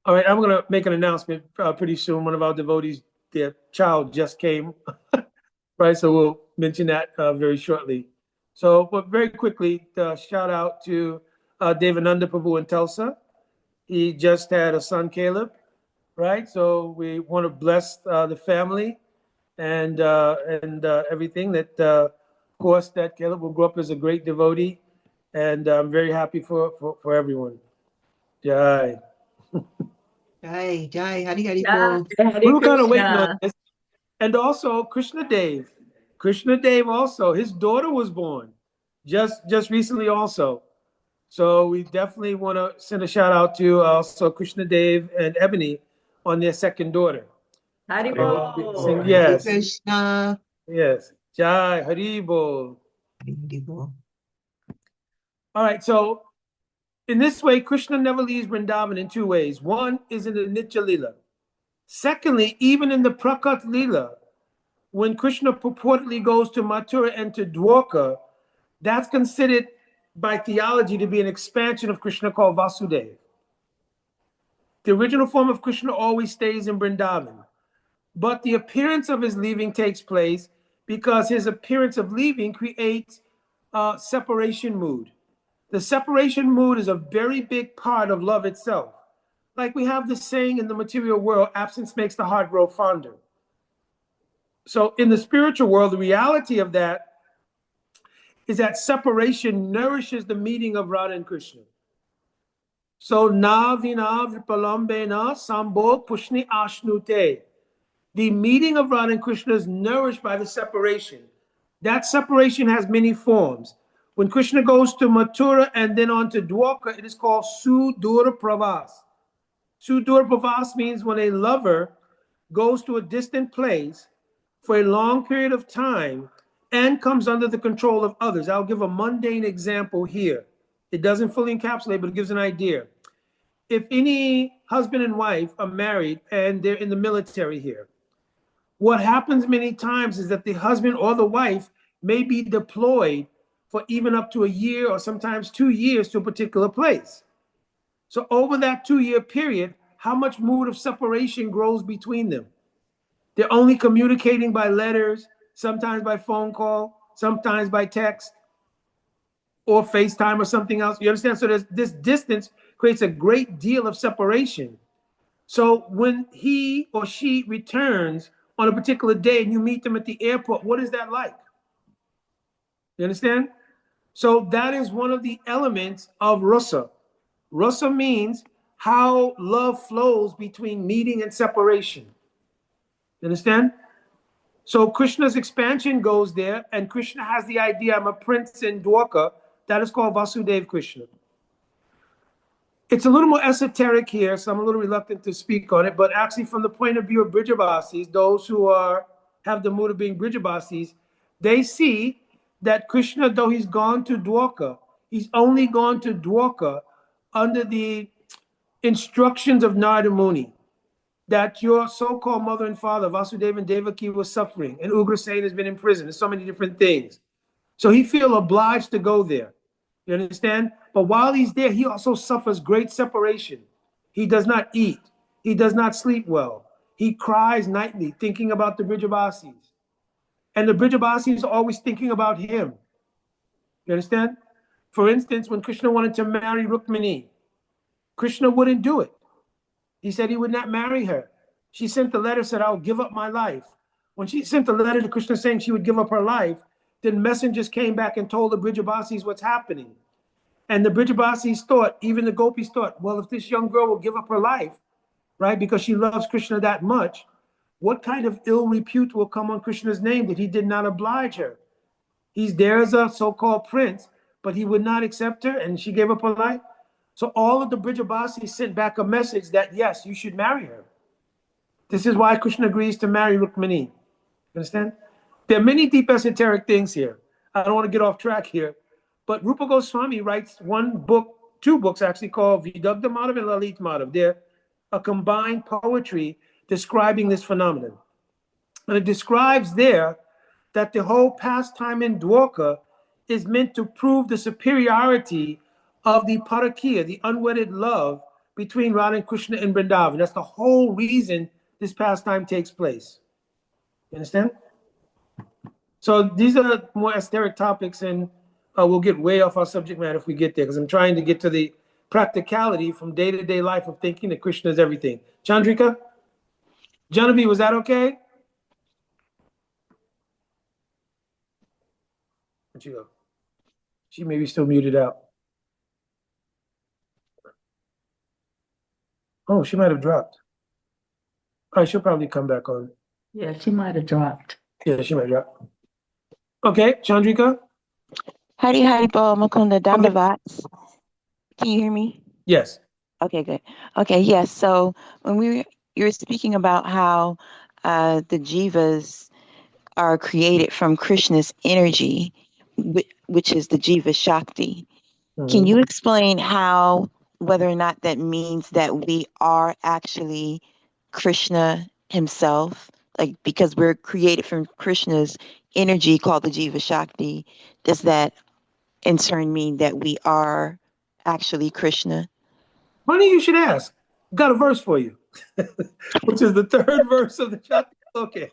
All right, I'm going to make an announcement pretty soon. One of our devotees, their child just came, right? So we'll mention that very shortly. So, but very quickly, shout out to Devananda Prabhu in Tulsa. He just had a son, Caleb, right? So we want to bless the family and everything. That, of course, that Caleb will grow up as a great devotee, and I'm very happy for everyone. Jai. Jai, Hari We were kind of waiting on this. And also Krishna Dev. Krishna Dev also, his daughter was born just recently also. So we definitely want to send a shout out to also Krishna Dev and Ebony on their second daughter. Haribol. Yes. Krishna. Yes. Jai, Haribol. Haribol. All right, so in this way, Krishna never leaves Vṛndāvana in two ways. One is in the Nitya-līlā. Secondly, even in the Prakat-līlā, when Krishna purportedly goes to Mathura and to Dwarka, that's considered by theology to be an expansion of Krishna called Vasudeva. The original form of Krishna always stays in Vṛndāvana, but the appearance of his leaving takes place because his appearance of leaving creates a separation mood. The separation mood is a very big part of love itself. Like we have this saying in the material world, absence makes the heart grow fonder. So in the spiritual world, the reality of that is that separation nourishes the meeting of Radha and Krishna. So na vina vipalambena sambo pushni ashnute. The meeting of Radha and Krishna is nourished by the separation. That separation has many forms. When Krishna goes to Mathura and then on to Dwarka, it is called Sudura Pravas. Sudura Pravas means when a lover goes to a distant place for a long period of time and comes under the control of others. I'll give a mundane example here. It doesn't fully encapsulate, but it gives an idea. If any husband and wife are married and they're in the military here, what happens many times is that the husband or the wife may be deployed for even up to a year or sometimes 2 years to a particular place. So over that 2-year period, how much mood of separation grows between them? They're only communicating by letters, sometimes by phone call, sometimes by text or FaceTime or something else. You understand? So this distance creates a great deal of separation. So when he or she returns on a particular day and you meet them at the airport, what is that like? You understand? So that is one of the elements of rasa. Rasa means how love flows between meeting and separation. You understand? So Krishna's expansion goes there, and Krishna has the idea, I'm a prince in Dwarka. That is called Vasudeva Krishna. It's a little more esoteric here, so I'm a little reluctant to speak on it, but actually from the point of view of Brijabasis, those who have the mood of being Brijabasis, they see that Krishna, though he's gone to Dwarka, he's only gone to Dwarka under the instructions of Narada Muni, that your so-called mother and father, Vasudeva and Devaki, was suffering, and Ugrasena has been in prison, and so many different things. So he feels obliged to go there. You understand? But while he's there, he also suffers great separation. He does not eat. He does not sleep well. He cries nightly, thinking about the Brijabasis. And the Brijabasis are always thinking about him. You understand? For instance, when Krishna wanted to marry Rukmini, Krishna wouldn't do it. He said he would not marry her. She sent a letter, said, I'll give up my life. When she sent a letter to Krishna saying she would give up her life, then messengers came back and told the Brijabasis what's happening. And the Brijabasis thought, even the gopis thought, well, if this young girl will give up her life, right, because she loves Krishna that much, what kind of ill repute will come on Krishna's name that he did not oblige her? He's there as a so-called prince, but he would not accept her, and she gave up her life. So all of the Brijabasis sent back a message that, yes, you should marry her. This is why Krishna agrees to marry Rukmini. Understand? There are many deep esoteric things here. I don't want to get off track here. But Rupa Gosvāmī writes one book, 2 books actually, called Vidagdha Madhav and Lalit Madhav. They're a combined poetry describing this phenomenon. And it describes there that the whole pastime in Dwarka is meant to prove the superiority of the parakya, the unwedded love between Radha and Krishna in Vṛndāvana. That's the whole reason this pastime takes place. You understand? So these are more esoteric topics, and we'll get way off our subject matter if we get there, because I'm trying to get to the practicality from day-to-day life of thinking that Krishna is everything. Chandrika? Janavi, was that okay? Where'd she go? She may be still muted out. Oh, she might have dropped. All right, she'll probably come back on. Yeah, she might have dropped. Yeah, she might drop. Okay, Chandrika? Hari Mukunda Das Adhikari. Can you hear me? Yes. Okay, good. Okay, yes. So when you were speaking about how the jivas are created from Krishna's energy, which is the Jīva-śakti. Can you explain how, whether or not that means that we are actually Krishna himself? Like, because we're created from Krishna's energy called the Jīva-śakti, does that in turn mean that we are actually Krishna? Funny you should ask. Got a verse for you, which is the 3rd verse of the Chatuḥ-ślokī.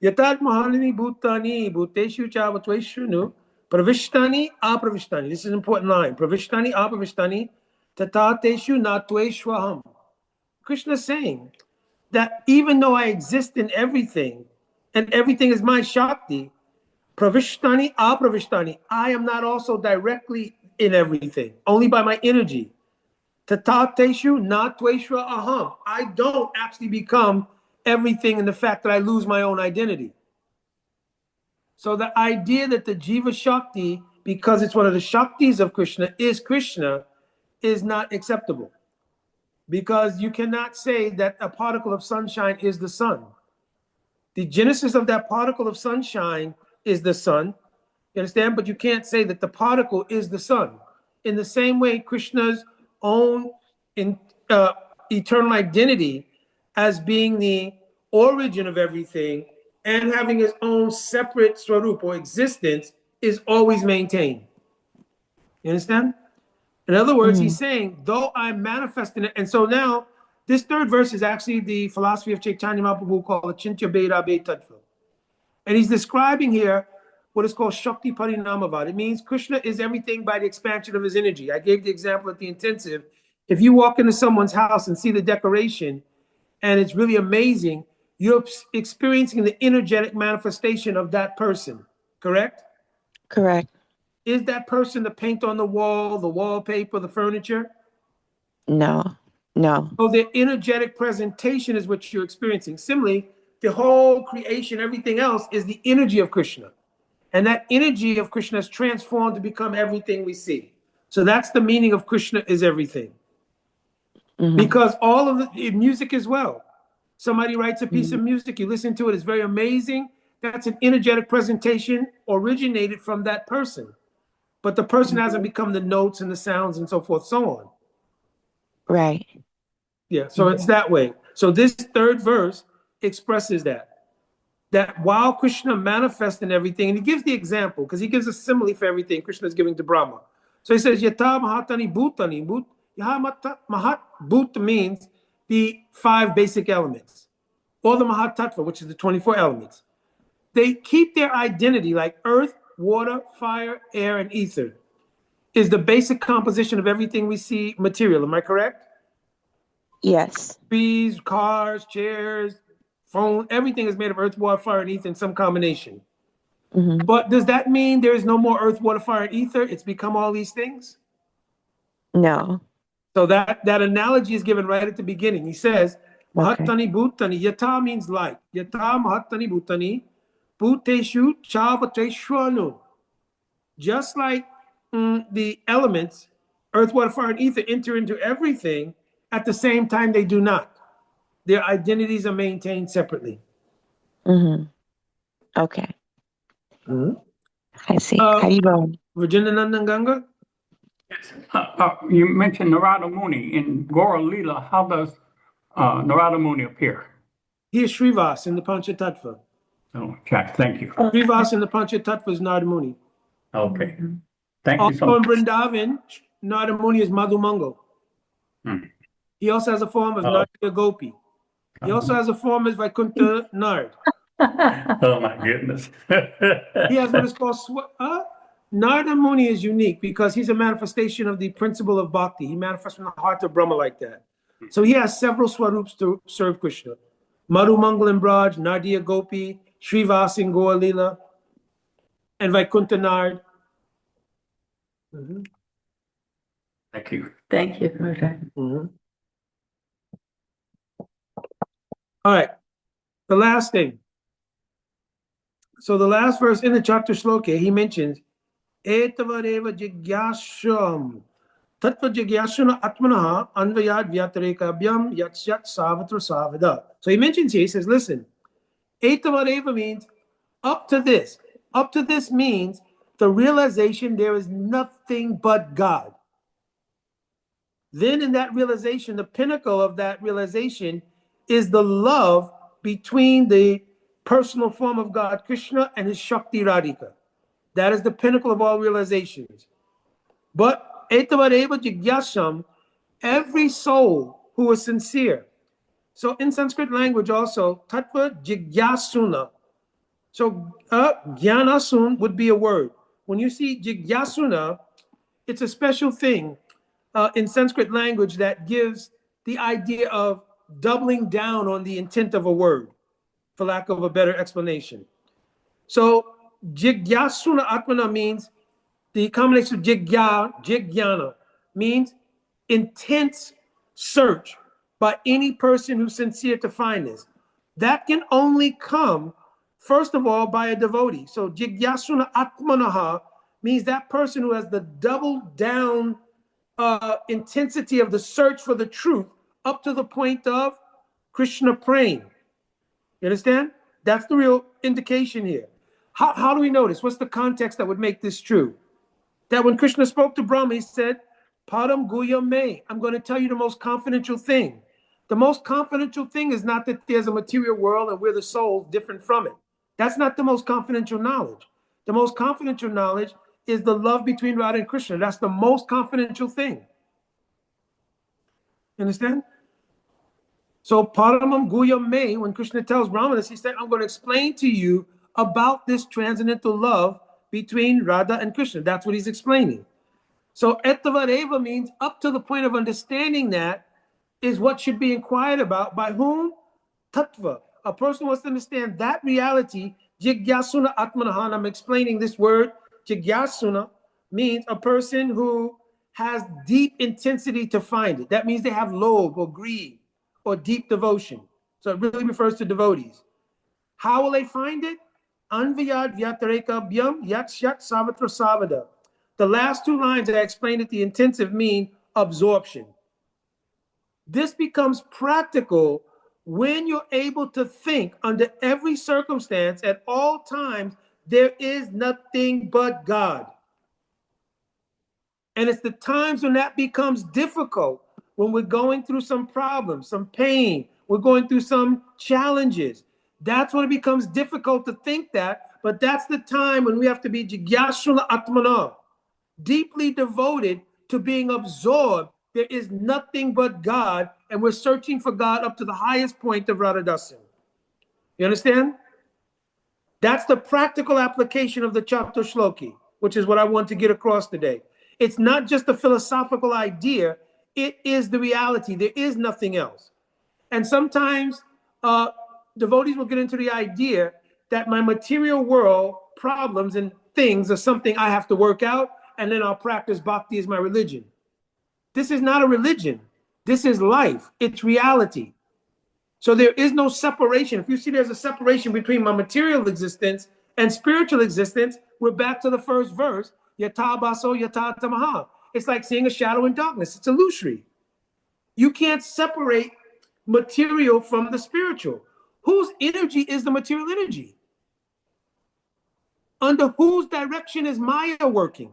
Yatat mahalini bhutani bhuteshu chavatvaishrunu pravishtani apravishtani. This is an important line. Pravishtani apravishtani taṭasthā-śakti natveshvaham. Krishna is saying that even though I exist in everything, and everything is my Shakti, pravishtani apravishtani, I am not also directly in everything, only by my energy. Taṭasthā-śakti natveshvaham. I don't actually become everything in the fact that I lose my own identity. So the idea that the Jīva-śakti, because it's one of the Shaktis of Krishna, is not acceptable. Because you cannot say that a particle of sunshine is the sun. The genesis of that particle of sunshine is the sun. You understand? But you can't say that the particle is the sun. In the same way, Krishna's own eternal identity as being the origin of everything and having his own separate swarup or existence is always maintained. You understand? In other words, he's saying, though I'm manifesting it, and so now this third verse is actually the philosophy of Chaitanya Mahaprabhu called Achintya Bheda Tattva. And he's describing here what is called Shakti Parinamavad. It means Krishna is everything by the expansion of his energy. I gave the example at the intensive. If you walk into someone's house and see the decoration, and it's really amazing, you're experiencing the energetic manifestation of that person, correct? Correct. Is that person the paint on the wall, the wallpaper, the furniture? No. So the energetic presentation is what you're experiencing. Similarly, the whole creation, everything else is the energy of Krishna. And that energy of Krishna is transformed to become everything we see. So that's the meaning of Krishna is everything. Because all of the music as well. Somebody writes a piece of music, you listen to it, it's very amazing. That's an energetic presentation originated from that person. But the person hasn't become the notes and the sounds and so forth, so on. Right. Yeah, so it's that way. So this third verse expresses that while Krishna manifests in everything, and he gives the example, because he gives a simile for everything Krishna is giving to Brahma. So he says, Yata Mahatani Bhutani. Mahat Bhut means the 5 basic elements, or the Mahatattva, which is the 24 elements. They keep their identity like earth, water, fire, air, and ether is the basic composition of everything we see material. Am I correct? Yes. Trees, cars, chairs, phone, everything is made of earth, water, fire, and ether in some combination. But does that mean there is no more earth, water, fire, and ether? It's become all these things? No. So that analogy is given right at the beginning. He says, Mahatani Bhutani, Yata means like. Yata Mahatani Bhutani, Bhuteshu Chavateshwanu. Just like the elements, earth, water, fire, and ether enter into everything, at the same time they do not. Their identities are maintained separately. Okay. I see. How you going? Virginananda Ganga? Yes. You mentioned Narada Muni in Gora-līlā. How does Narada Muni appear? He is Shrivas in the Panchatattva. Oh, Jack, thank you. Shrivas in the Panchatattva is Narada Muni. Okay. Thank you so Also in much. Vṛndāvana, Narada Muni is Madhumangal. He also has a form as Nadiya Gopi. He also has a form as Vaikuntha Nard. Oh my goodness. He has what is called Narada Muni is unique because he's a manifestation of the principle of bhakti. He manifests from the heart of Brahma like that. So he has several swarups to serve Krishna. Madhumangal in Braj, Nadiya Gopi, Shrivas in Gora-līlā, and Vaikuntha Nard. Thank you. Thank you for that. All right, the last thing. So the last verse in the Chatuḥ-ślokī, he mentions, Etavareva jigyāsyam, tattva jigyāsuna atmanaha anvayad vyatarekabhyam yatsyat savatra savada. So he mentions here, he says, listen, Etavareva means up to this. Up to this means the realization there is nothing but God. Then in that realization, the pinnacle of that realization is the love between the personal form of God, Krishna, and his Shakti Radhika. That is the pinnacle of all realizations. But etavareva jigyāsam, every soul who is sincere. So in Sanskrit language also, tattva jigyasuna. So jnanasun would be a word. When you see jigyasuna, it's a special thing in Sanskrit language that gives the idea of doubling down on the intent of a word, for lack of a better explanation. So jigyasuna atmana means the combination of jigyana means intense search by any person who's sincere to find this. That can only come First of all, by a devotee. So jigyasuna atmanaha means that person who has the double down intensity of the search for the truth up to the point of Krishna praying. You understand? That's the real indication here. How do we know this? What's the context that would make this true? That when Krishna spoke to Brahma, he said, Padam Guya Me, I'm going to tell you the most confidential thing. The most confidential thing is not that there's a material world and we're the souls different from it. That's not the most confidential knowledge. The most confidential knowledge is the love between Radha and Krishna. That's the most confidential thing. You understand? So Paramam Guya Me, when Krishna tells Brahma this, he said, I'm going to explain to you about this transcendental love between Radha and Krishna. That's what he's explaining. So Etavareva means up to the point of understanding that is what should be inquired about by whom? Tattva. A person wants to understand that reality. Jigyasuna Atmanahan. I'm explaining this word. Jigyasuna means a person who has deep intensity to find it. That means they have lobh or greed or deep devotion. So it really refers to devotees. How will they find it? Anviyad Vyatareka Byam Yakshat Savatra Savada. The last two lines that I explained at the intensive mean absorption. This becomes practical when you're able to think under every circumstance at all times, there is nothing but God. And it's the times when that becomes difficult, when we're going through some problems, some pain, we're going through some challenges. That's when it becomes difficult to think that, but that's the time when we have to be jigyasuna atmana, deeply devoted to being absorbed. There is nothing but God, and we're searching for God up to the highest point of Radha. You understand? That's the practical application of the Chatuḥ-ślokī, which is what I want to get across today. It's not just a philosophical idea, it is the reality. There is nothing else. And sometimes devotees will get into the idea that my material world problems and things are something I have to work out, and then I'll practice bhakti as my religion. This is not a religion. This is life. It's reality. So there is no separation. If you see there's a separation between my material existence and spiritual existence, we're back to the first verse. Yata baso yata tamaha. It's like seeing a shadow in darkness. It's illusory. You can't separate material from the spiritual. Whose energy is the material energy? Under whose direction is Māyā working?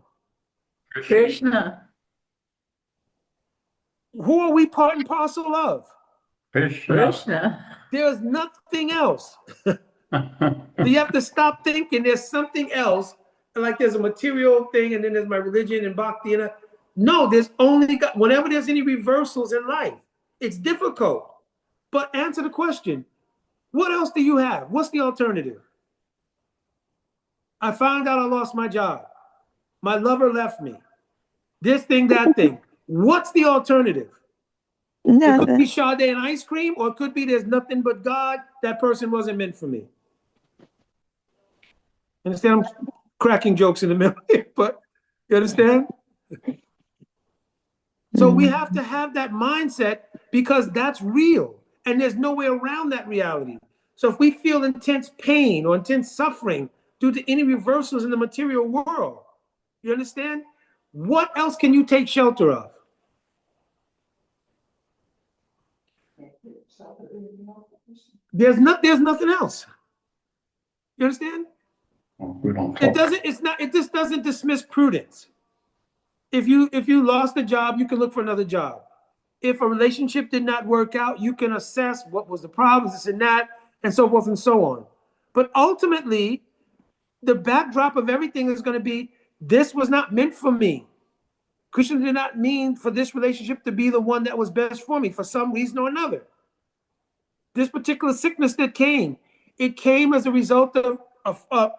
Krishna. Who are we part and parcel of? Krishna. There's nothing else. So you have to stop thinking there's something else, like there's a material thing and then there's my religion and bhakti. No, there's only God. Whenever there's any reversals in life, it's difficult. But answer the question, what else do you have? What's the alternative? I found out I lost my job. My lover left me. This thing, that thing. What's the alternative? It could be Sade and ice cream, or it could be there's nothing but God. That person wasn't meant for me. Understand? I'm cracking jokes in the middle here, but you understand? So we have to have that mindset because that's real, and there's no way around that reality. So if we feel intense pain or intense suffering due to any reversals in the material world, you understand? What else can you take shelter of? There's nothing else. You understand? It just doesn't dismiss prudence. If you lost a job, you can look for another job. If a relationship did not work out, you can assess what was the problems, this and that, and so forth and so on. But ultimately, the backdrop of everything is going to be, this was not meant for me. Krishna did not mean for this relationship to be the one that was best for me for some reason or another. This particular sickness that came, it came as a result of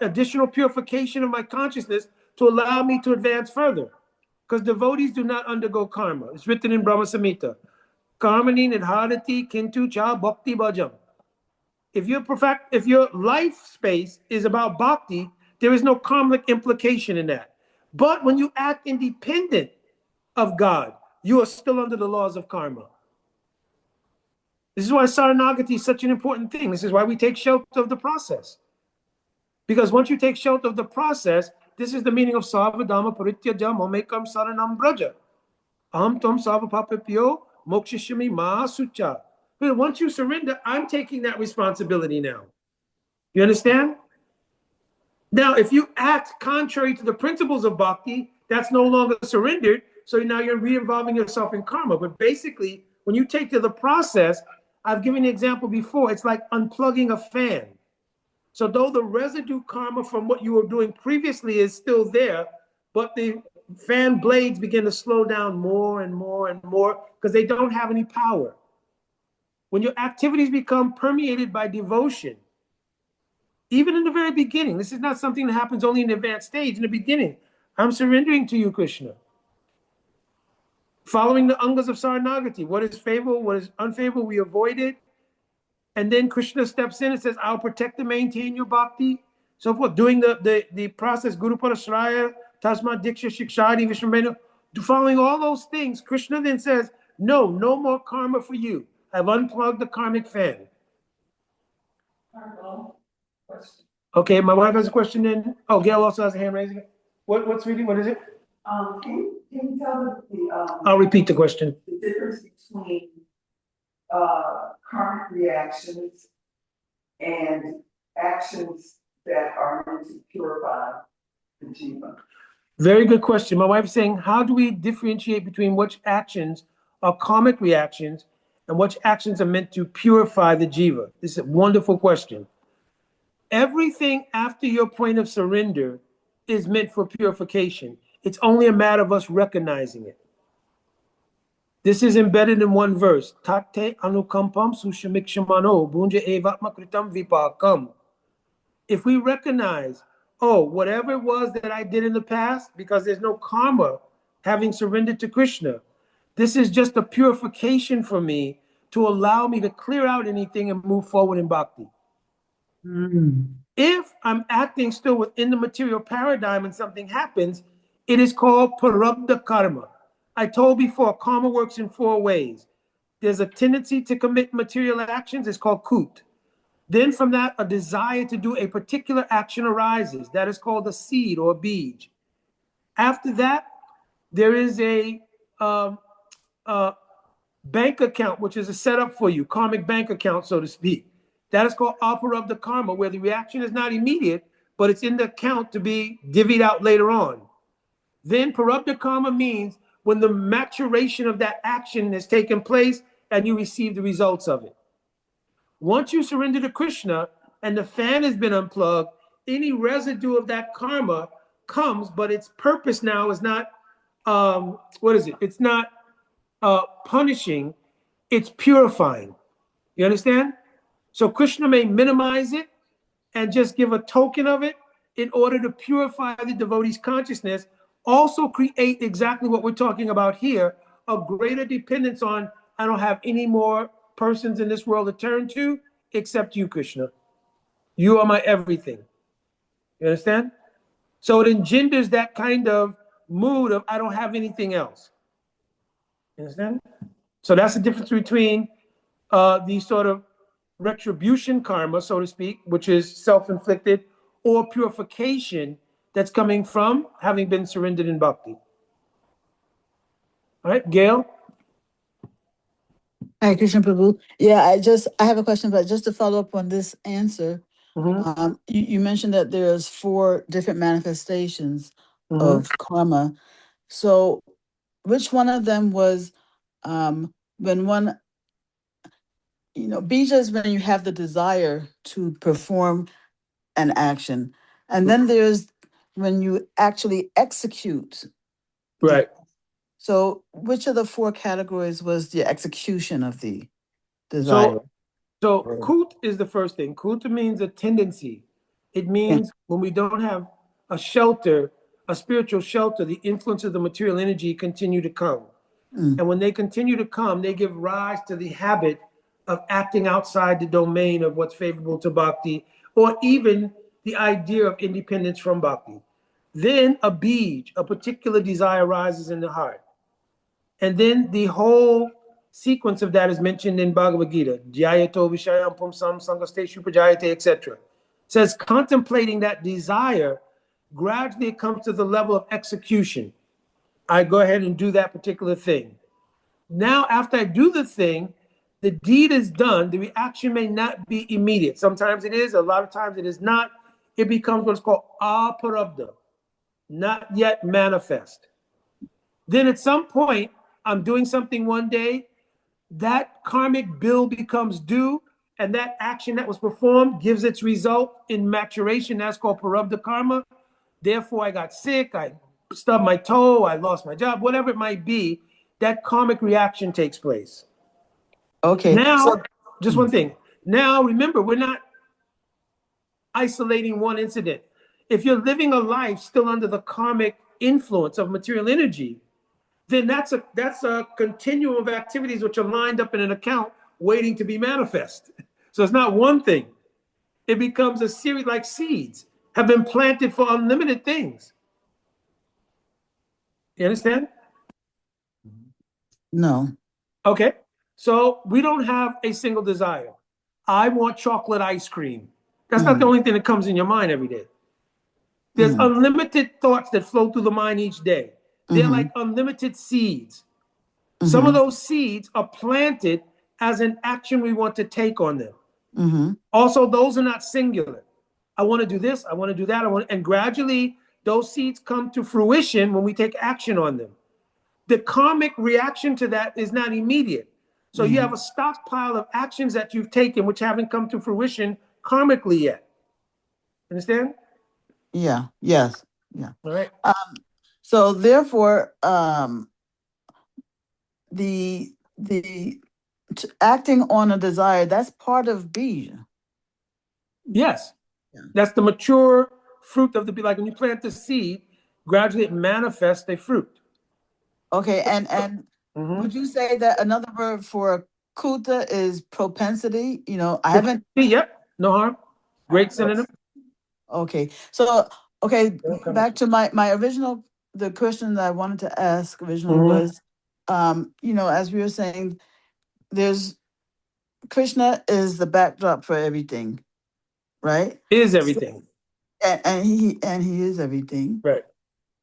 additional purification of my consciousness to allow me to advance further. Because devotees do not undergo karma. It's written in Brahma Samhita. Karmani nidharati kintu cha bhakti bhajam. If your life space is about bhakti, there is no karmic implication in that. But when you act independent of God, you are still under the laws of karma. This is why Saranagati is such an important thing. This is why we take shelter of the process. Because once you take shelter of the process, this is the meaning of Sarvadhamma Parityaja Mamekam Saranam Braja. Aham Tom Sarvapapipyo Mokshishami Ma Sucha. But once you surrender, I'm taking that responsibility now. You understand? Now, if you act contrary to the principles of bhakti, that's no longer surrendered. So now you're re-involving yourself in karma. But basically, when you take to the process, I've given the example before, it's like unplugging a fan. So though the residue karma from what you were doing previously is still there, but the fan blades begin to slow down more and more and more because they don't have any power. When your activities become permeated by devotion, even in the very beginning, this is not something that happens only in the advanced stage. In the beginning, I'm surrendering to you, Krishna. Following the angas of Saranagati, what is favorable, what is unfavorable, we avoid it. And then Krishna steps in and says, I'll protect and maintain your bhakti. So forth, doing the process, Guru-pādāśraya, Tasma Diksha Shikshadi Vishnu, following all those things, Krishna then says, no more karma for you. I've unplugged the karmic fan. Okay, my wife has a question then. Oh, Gail also has a hand raising. What's reading? What is it? Can you tell us I'll repeat the question. the difference between karmic reactions and actions that are meant to purify the jiva? Very good question. My wife is saying, how do we differentiate between which actions are karmic reactions and which actions are meant to purify the jiva? This is a wonderful question. Everything after your point of surrender is meant for purification. It's only a matter of us recognizing it. This is embedded in one verse. Tate anukampam sushamikshmano bunja evatma kritam vipakam. If we recognize, oh, whatever it was that I did in the past, because there's no karma having surrendered to Krishna, this is just a purification for me to allow me to clear out anything and move forward in bhakti. If I'm acting still within the material paradigm and something happens, it is called parabdha karma. I told before, karma works in 4 ways. There's a tendency to commit material actions, it's called kut. Then from that, a desire to do a particular action arises. That is called a seed or a bij. After that, there is a bank account, which is a setup for you, karmic bank account, so to speak. That is called aparabdha karma, where the reaction is not immediate, but it's in the account to be divvied out later on. Then parabdha karma means when the maturation of that action has taken place and you receive the results of it. Once you surrender to Krishna and the fan has been unplugged, any residue of that karma comes, but its purpose now is not, It's not punishing, it's purifying. You understand? So Krishna may minimize it and just give a token of it in order to purify the devotee's consciousness, also create exactly what we're talking about here, a greater dependence on, I don't have any more persons in this world to turn to except you, Krishna. You are my everything. You understand? So it engenders that kind of mood of, I don't have anything else. You understand? So that's the difference between the sort of retribution karma, so to speak, which is self-inflicted, or purification that's coming from having been surrendered in bhakti. All right, Gail? Hi, Krishna Prabhu. Yeah, I have a question, but just to follow up on this answer, you mentioned that there's 4 different manifestations of karma. So which one of them was when one, bija is when you have the desire to perform an action. And then there's when you actually execute. Right. So which of the 4 categories was the execution of the desire? So kut is the first thing. Kut means a tendency. It means when we don't have a shelter, a spiritual shelter, the influence of the material energy continue to come. And when they continue to come, they give rise to the habit of acting outside the domain of what's favorable to bhakti, or even the idea of independence from bhakti. Then a bij, a particular desire, rises in the heart. And then the whole sequence of that is mentioned in Bhagavad Gita, Jyayato Vishayam Pumsam Sangasteshu Prajayate, etc. says contemplating that desire, gradually it comes to the level of execution. I go ahead and do that particular thing. Now, after I do the thing, the deed is done. The reaction may not be immediate. Sometimes it is, a lot of times it is not. It becomes what's called aparabdha, not yet manifest. Then at some point, I'm doing something one day, that karmic bill becomes due, and that action that was performed gives its result in maturation. That's called parabdha karma. Therefore, I got sick, I stubbed my toe, I lost my job, whatever it might be, that karmic reaction takes place. Okay. Now, So, just one thing. Now, remember, we're not isolating one incident. If you're living a life still under the karmic influence of material energy, then that's a continuum of activities which are lined up in an account waiting to be manifest. So it's not one thing. It becomes a series, like seeds have been planted for unlimited things. You understand? no. Okay. So we don't have a single desire. I want chocolate ice cream. That's not the only thing that comes in your mind every day. There's unlimited thoughts that flow through the mind each day. They're like unlimited seeds. Some of those seeds are planted as an action we want to take on them. Also, those are not singular. I want to do this, I want to do that, and gradually those seeds come to fruition when we take action on them. The karmic reaction to that is not immediate. So you have a stockpile of actions that you've taken which haven't come to fruition karmically yet. Understand? Yeah. Yes. Yeah. All right. So therefore, the acting on a desire, that's part of bija. Yes. Yeah. That's the mature fruit of the, like when you plant the seed, gradually it manifests a fruit. Okay, and would you say that another word for kuta is propensity? You know, I haven't. Yep, no harm. Great synonym. Okay, so back to my original, the question that I wanted to ask originally was, you know, as we were saying, there's Krishna is the backdrop for everything, right? Is everything. And he is everything. Right.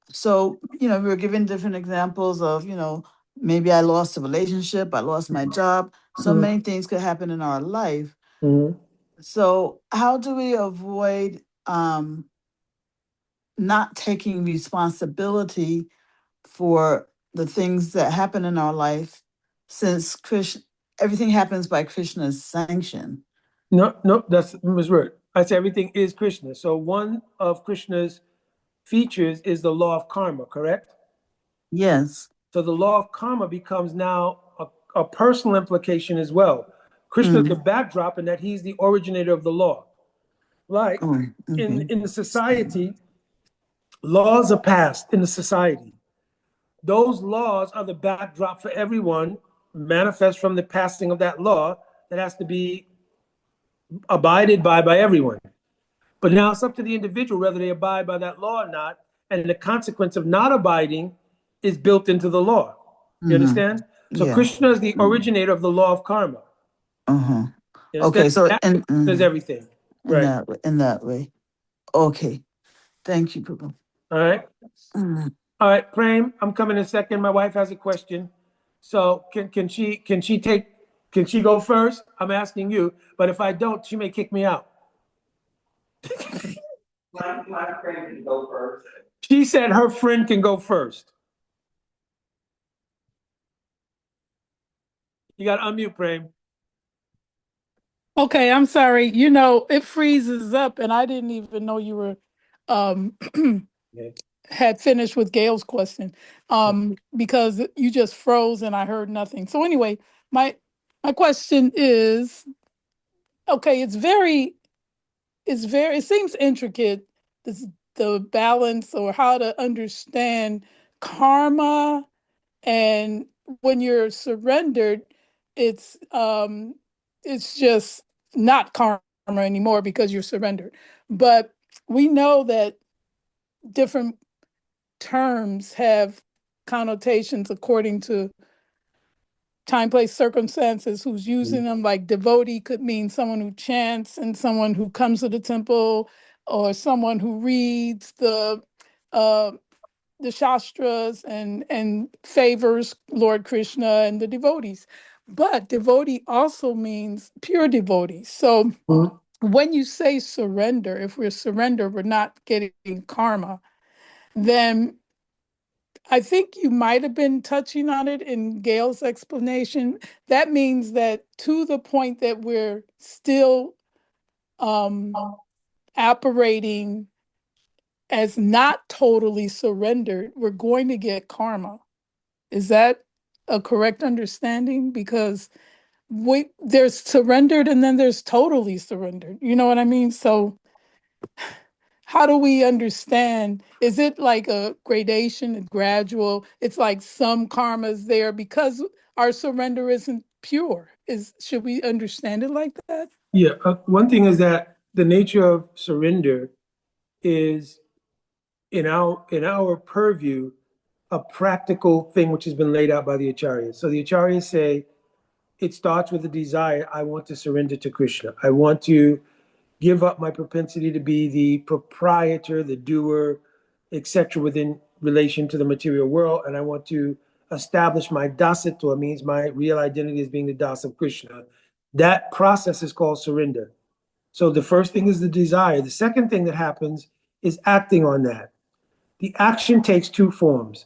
So, you know, we were given different examples of, you know, maybe I lost a relationship, I lost my job. So many things could happen in our life. So how do we avoid not taking responsibility for the things that happen in our life, since everything happens by Krishna's sanction? No, that's misword. I say everything is Krishna. So one of Krishna's features is the law of karma, correct? Yes. So the law of karma becomes now a personal implication as well. Krishna is the backdrop in that he's the originator of the law. Like in the society, laws are passed in the society. Those laws are the backdrop for everyone, manifest from the passing of that law that has to be abided by everyone. But now it's up to the individual whether they abide by that law or not, and the consequence of not abiding is built into the law. You understand? So Yeah. Krishna is the originator of the law of karma. Okay, so there's everything. In Right. that way. Okay. Thank you, Prabhu. All right. All right, Prem, I'm coming in a second. My wife has a question. So can she go first? I'm asking you, but if I don't, she may kick me out. My friend can go first. She said her friend can go first. You got to unmute, Prem. Okay, I'm sorry. You know, it freezes up, and I didn't even know you were had finished with Gail's question, because you just froze and I heard nothing. So anyway, my question is, okay, it seems intricate, the balance or how to understand karma, and when you're surrendered, it's just not karma anymore because you're surrendered. But we know that different terms have connotations according to time, place, circumstances who's using them. Like devotee could mean someone who chants and someone who comes to the temple, or someone who reads the Shastras and favors Lord Krishna and the devotees. But devotee also means pure devotee. So when you say surrender, if we're surrender, we're not getting karma, then I think you might have been touching on it in Gail's explanation. That means that to the point that we're still operating as not totally surrendered, we're going to get karma. Is that a correct understanding? Because there's surrendered and then there's totally surrendered. You know what I mean? So how do we understand? Is it like a gradation, a gradual? It's like some karma's there because our surrender isn't pure. Should we understand it like that? Yeah, one thing is that the nature of surrender is in our purview a practical thing which has been laid out by the acharyas. So the acharyas say it starts with a desire. I want to surrender to Krishna. I want to give up my propensity to be the proprietor, the doer, etc. within relation to the material world, and I want to establish my dasattva, means my real identity as being the das of Krishna. That process is called surrender. So the first thing is the desire. The second thing that happens is acting on that. The action takes two forms: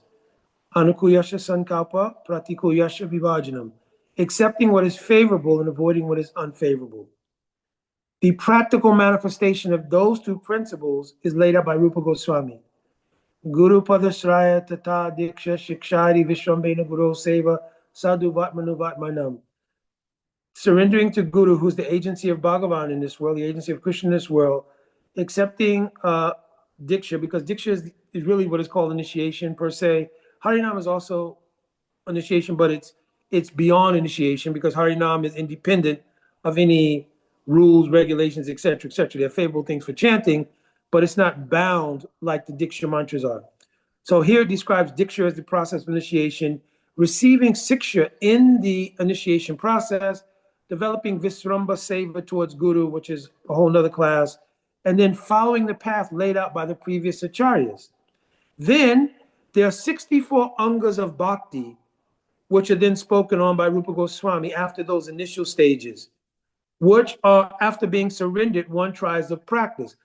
anukuyasha sankalpa, pratikuyasha vibhajanam, accepting what is favorable and avoiding what is unfavorable. The practical manifestation of those two principles is laid out by Rupa Gosvāmī. Guru-pādāśraya taṭasthā-śakti vishvambena guru seva sadhu vatmanu. Surrendering to Guru, who's the agency of Bhagavan in this world, the agency of Krishna in this world, accepting diksha, because diksha is really what is called initiation per se. Harinam is also initiation, but it's beyond initiation, because Harinam is independent of any rules, regulations, etc., etc. They're favorable things for chanting, but it's not bound like the Diksha mantras are. So here it describes Diksha as the process of initiation, receiving Siksha in the initiation process, developing Visramba Seva towards Guru, which is a whole nother class, and then following the path laid out by the previous acharyas. Then there are 64 angas of bhakti, which are then spoken on by Rupa Gosvāmī after those initial stages, which are, after being surrendered, one tries to practice.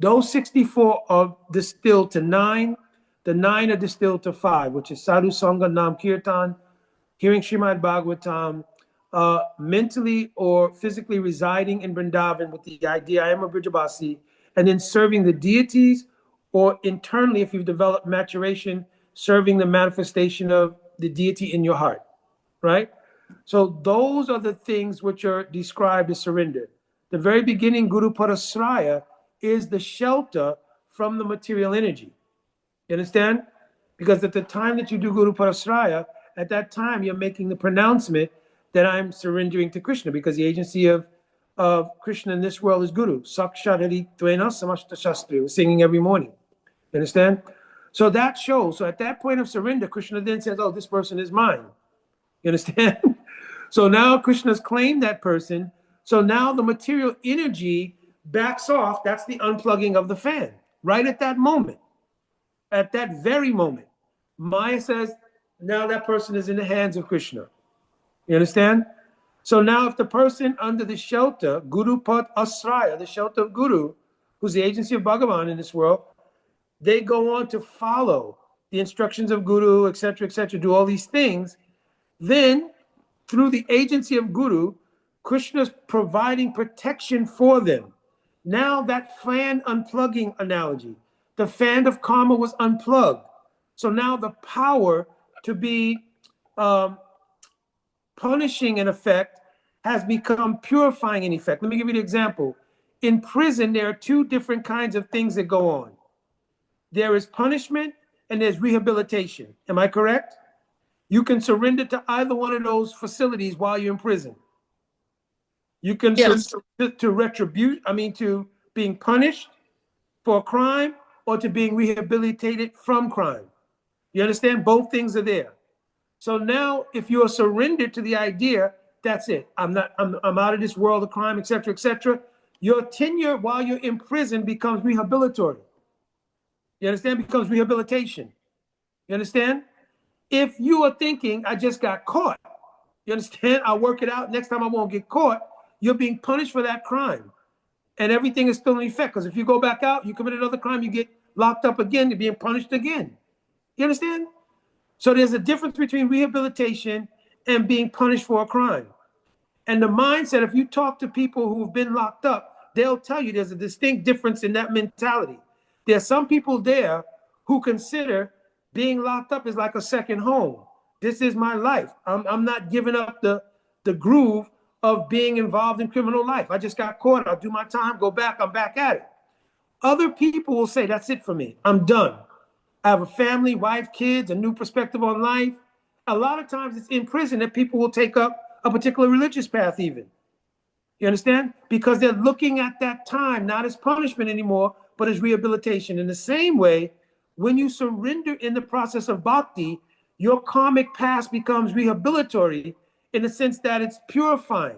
Those 64 are distilled to 9. The 9 are distilled to 5, which is sadhu sangha, nam kirtan, hearing Śrīmad-Bhāgavatam, mentally or physically residing in Vṛndāvana with the idea, I am a Brijavasi, and then serving the deities, or internally, if you've developed maturation, serving the manifestation of the deity in your heart, right? So those are the things which are described as surrender. The very beginning, Guru-pādāśraya, is the shelter from the material energy. You understand? Because at the time that you do Guru-pādāśraya, at that time you're making the pronouncement that I'm surrendering to Krishna, because the agency of Krishna in this world is Guru. Sakhya-rasa samashta-shastri. We're singing every morning. You understand? So that shows. So at that point of surrender, Krishna then says, oh, this person is mine. You understand? So now Krishna's claimed that person. So now the material energy backs off. That's the unplugging of the fan. Right at that moment. At that very moment. Māyā says, now that person is in the hands of Krishna. You understand? So now if the person under the shelter, Guru-pādāśraya, the shelter of Guru, who's the agency of Bhagavan in this world, they go on to follow the instructions of Guru, etc., do all these things. Then, through the agency of Guru, Krishna's providing protection for them. Now that fan unplugging analogy, the fan of karma was unplugged. So now the power to be punishing in effect has become purifying in effect. Let me give you an example. In prison, there are two different kinds of things that go on. There is punishment and there's rehabilitation. Am I correct? You can surrender to either one of those facilities while you're in prison. You can surrender to retribution, to being punished for a crime, or to being rehabilitated from crime. You understand? Both things are there. So now if you're surrendered to the idea, that's it. I'm out of this world of crime, etc., your tenure while you're in prison becomes rehabilitory. You understand? Becomes rehabilitation. You understand? If you are thinking, I just got caught, you understand? I'll work it out. Next time I won't get caught. You're being punished for that crime. And everything is still in effect. Because if you go back out, you commit another crime, you get locked up again, you're being punished again. You understand? So there's a difference between rehabilitation and being punished for a crime. And the mindset, if you talk to people who've been locked up, they'll tell you there's a distinct difference in that mentality. There are some people there who consider being locked up is like a second home. This is my life. I'm not giving up the groove of being involved in criminal life. I just got caught. I'll do my time, go back, I'm back at it. Other people will say, that's it for me. I'm done. I have a family, wife, kids, a new perspective on life. A lot of times it's in prison that people will take up a particular religious path even. You understand? Because they're looking at that time, not as punishment anymore, but as rehabilitation. In the same way, when you surrender in the process of bhakti, your karmic past becomes rehabilitory in the sense that it's purifying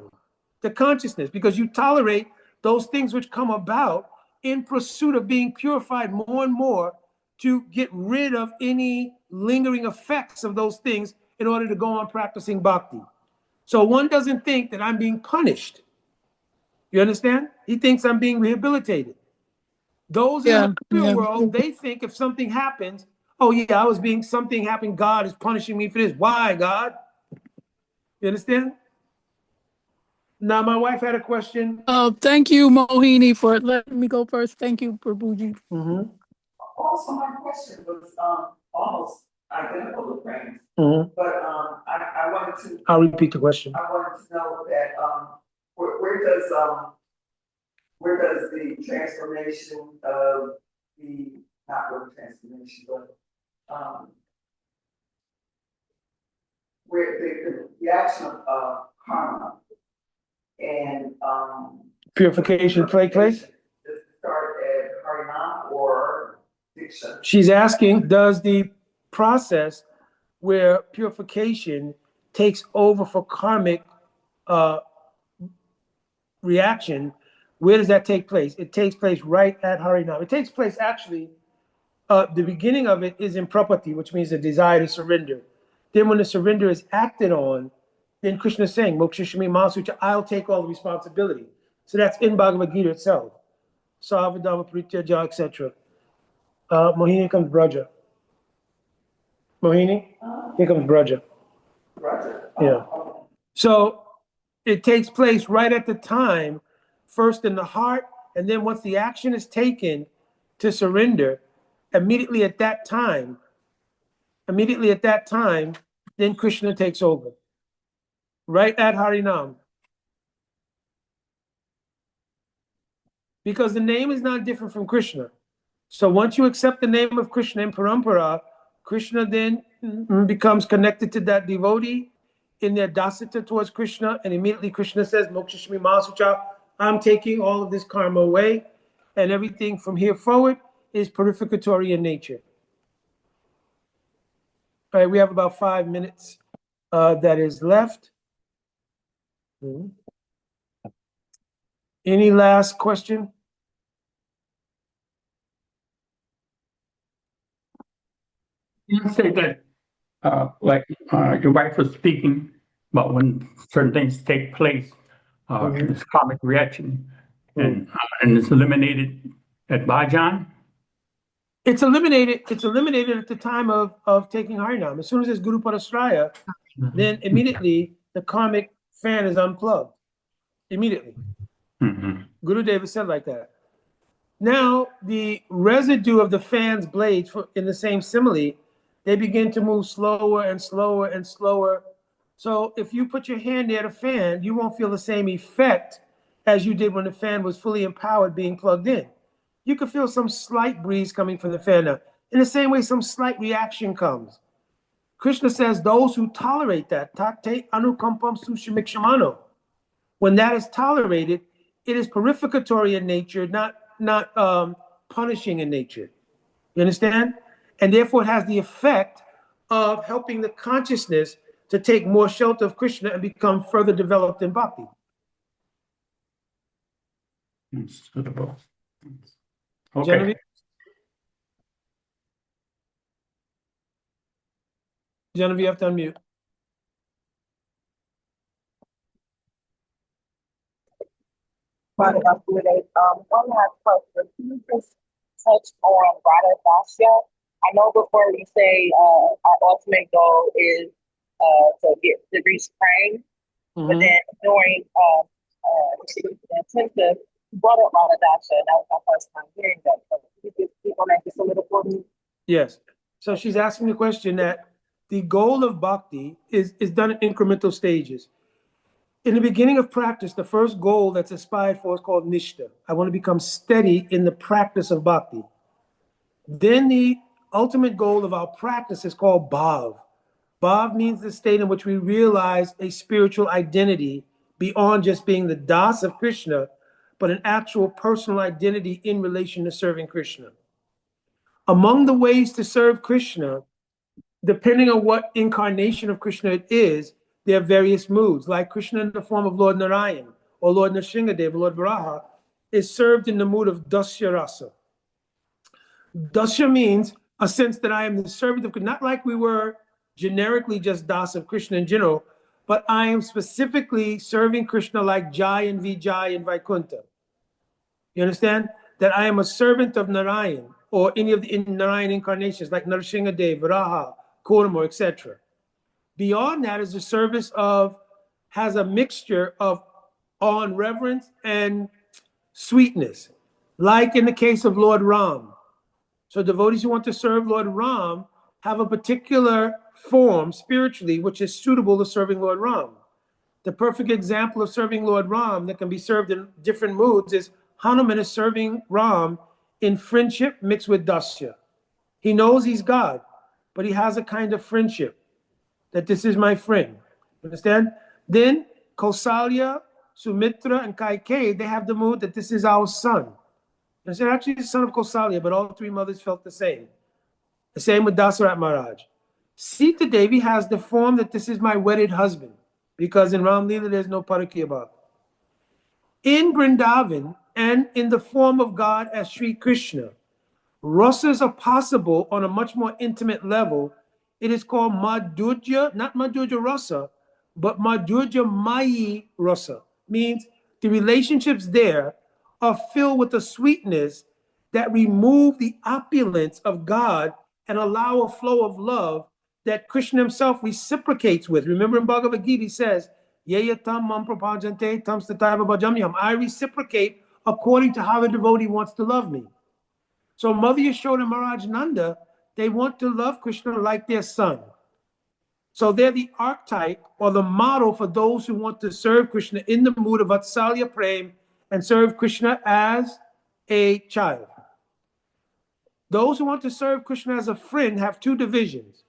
the consciousness because you tolerate those things which come about in pursuit of being purified more and more to get rid of any lingering effects of those things in order to go on practicing bhakti. So one doesn't think that I'm being punished. You understand? He thinks I'm being rehabilitated. Those in the real world, they think if something happens, oh yeah, something happened, God is punishing me for this. Why, God? You understand? Now, my wife had a question. Thank you, Mohini, for letting me go first. Thank you, Prabhuji. Mm-hmm. Also, my question was almost identical to Frank's, but I wanted to. I'll repeat the question. I wanted to know that where does the transformation of the not really transformation, but where the action of karma and purification take place? Does it start at Harinam or Diksha? She's asking, does the process where purification takes over for karmic reaction, where does that take place? It takes place right at Harinam. It takes place actually, the beginning of it is in prapatti, which means the desire to surrender. Then when the surrender is acted on, then Krishna is saying, Mokshishami Mahasutra, I'll take all the responsibility. So that's in Bhagavad Gita itself. Savadama Prityaja, etc. Mohini comes Braja. Mohini, here comes Braja. Yeah. So it takes place right at the time, first in the heart, and then once the action is taken to surrender, immediately at that time, then Krishna takes over. Right at Harinam. Because the name is not different from Krishna. So once you accept the name of Krishna in Parampara, Krishna then becomes connected to that devotee in their dasita towards Krishna, and immediately Krishna says, Mokshishami Mahasutra, I'm taking all of this karma away, and everything from here forward is purificatory in nature. All right, we have about 5 minutes that is left. Any last question? You say that, your wife was speaking about when certain things take place, this karmic reaction, and it's eliminated at Bhajan. It's eliminated at the time of taking Harinam. As soon as it's Guru-pādāśraya, then immediately the karmic fan is unplugged. Immediately. Gurudeva said like that. Now, the residue of the fan's blades, in the same simile, they begin to move slower and slower and slower. So if you put your hand near the fan, you won't feel the same effect as you did when the fan was fully empowered being plugged in. You could feel some slight breeze coming from the fan now. In the same way, some slight reaction comes. Krishna says those who tolerate that, tate anukampam sushamikshamano, when that is tolerated, it is purificatory in nature, not punishing in nature. You understand? And therefore it has the effect of helping the consciousness to take more shelter of Krishna and become further developed in bhakti. Suitable. Okay. Genevieve? Genevieve, you have to unmute. One last question. Can you just touch on Vrata Dasya? I know before we say our ultimate goal is to reach praying, but then during the intensive, you brought up Vrata Dasya, and that was my first time hearing that. So can you just keep on that just a little for me? Yes. So she's asking the question that the goal of bhakti is done in incremental stages. In the beginning of practice, the first goal that's aspired for is called nishtha. I want to become steady in the practice of bhakti. Then the ultimate goal of our practice is called bhav. Bhav means the state in which we realize a spiritual identity beyond just being the das of Krishna, but an actual personal identity in relation to serving Krishna. Among the ways to serve Krishna, depending on what incarnation of Krishna it is, there are various moods, like Krishna in the form of Lord Narayan or Lord Nrsimhadev or Lord Varaha is served in the mood of Dāsya-rasa. Dasya means a sense that I am the servant of Krishna, not like we were generically just Das of Krishna in general, but I am specifically serving Krishna like Jai and Vijay and Vaikuntha. You understand? That I am a servant of Narayan or any of the Narayan incarnations like Nrsimhadev, Varaha, Kurma, etc. Beyond that is the service has a mixture of awe and reverence and sweetness, like in the case of Lord Ram. So devotees who want to serve Lord Ram have a particular form spiritually which is suitable to serving Lord Ram. The perfect example of serving Lord Ram that can be served in different moods is Hanuman is serving Ram in friendship mixed with Dasya. He knows he's God, but he has a kind of friendship that this is my friend. Understand? Then Kausalya, Sumitra, and Kaikeyi, they have the mood that this is our son. And so actually the son of Kausalya, but all three mothers felt the same. The same with Dasarat Maharaj. Sita Devi has the form that this is my wedded husband, because in Ram Leela there's no Parakya Bhava. In Vṛndāvana and in the form of God as Sri Krishna, rasas are possible on a much more intimate level. It is called Mādhurya, not Mādhurya-rasa, but Mādhurya-rasa, means the relationships there are filled with a sweetness that remove the opulence of God and allow a flow of love that Krishna himself reciprocates with. Remember in Bhagavad Gita, he says, Yeyatam mam prapajante tam stataiva bhajamyam. I reciprocate according to how the devotee wants to love me. So Mother Yashoda and Maharaj Nanda, they want to love Krishna like their son. So they're the archetype or the model for those who want to serve Krishna in the mood of Vatsalya Prem and serve Krishna as a child. Those who want to serve Krishna as a friend have two divisions.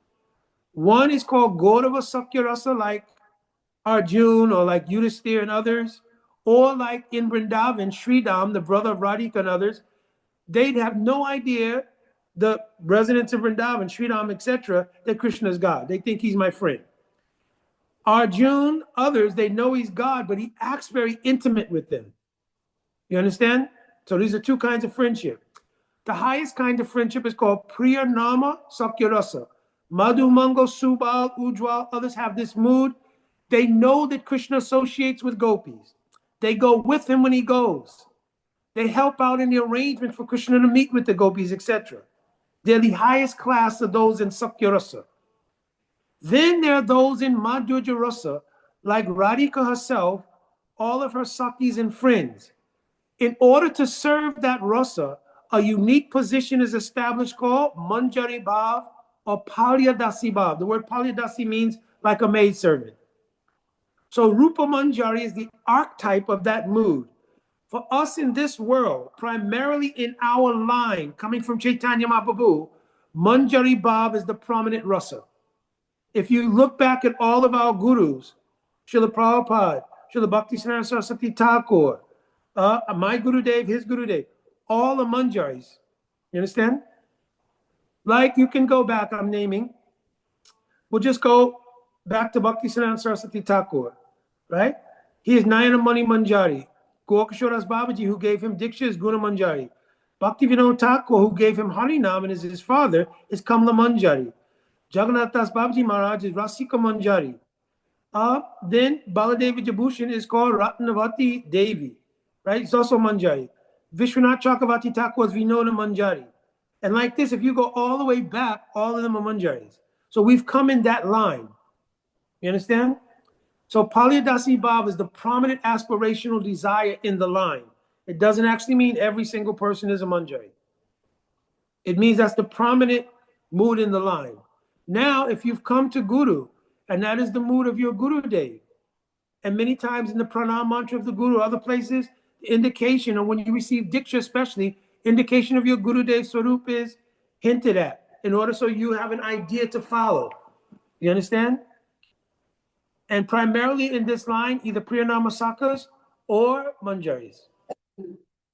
One is called Gaurava Sakhya-rasa, like Arjuna or like Yudhisthira and others, or like in Vṛndāvana, Sridham, the brother of Radhika and others. They'd have no idea, the residents of Vṛndāvana, Sridham, etc., that Krishna is God. They think he's my friend. Arjuna, others, they know he's God, but he acts very intimate with them. You understand? So these are two kinds of friendship. The highest kind of friendship is called Priya Nama Sakhya-rasa. Madhu, Mango, Subal, Ujjwal, others have this mood. They know that Krishna associates with gopis. They go with him when he goes. They help out in the arrangement for Krishna to meet with the gopis, etc. They're the highest class of those in Sakhya-rasa. Then there are those in Mādhurya-rasa, like Radhika herself, all of her Sakhis and friends. In order to serve that rasa, a unique position is established called Mañjarī-bhāva or Palyadasi-bhāva. The word Palyadasi means like a maidservant. So Rupa Mañjarī is the archetype of that mood. For us in this world, primarily in our line, coming from Chaitanya Mahaprabhu, Mañjarī-bhāva is the prominent rasa. If you look back at all of our gurus, Srila Prabhupada, Srila Bhakti Saraswati Thakur, my Gurudev, his Gurudev, all are Mañjāris. You understand? Like you can go back, I'm naming We'll just go back to Bhakti Saraswati Thakur, right? He is Nayanamani Mañjarī. Gorkashoras Babaji, who gave him Diksha, is Guna Mañjarī. Bhakti Vinod Thakur, who gave him Harinam and is his father, is Kamla Mañjarī. Jagannath Das Babaji Maharaj is Rasika Mañjarī. Then Baladevi Jabushan is called Ratnavati Devi, right? It's also Mañjarī. Vishwanath Chakravarti Thakur is Vinoda Mañjarī. And like this, if you go all the way back, all of them are Mañjarīs. So we've come in that line. You understand? So Paliyadasi Bhav is the prominent aspirational desire in the line. It doesn't actually mean every single person is a Mañjarī. It means that's the prominent mood in the line. Now, if you've come to Guru, and that is the mood of your Guru Dev, and many times in the pranam mantra of the Guru, other places, the indication, or when you receive Diksha especially, indication of your Guru Dev Swarup is hinted at, in order so you have an idea to follow. You understand? And primarily in this line, either Priyanama Sakhas or Mañjarīs.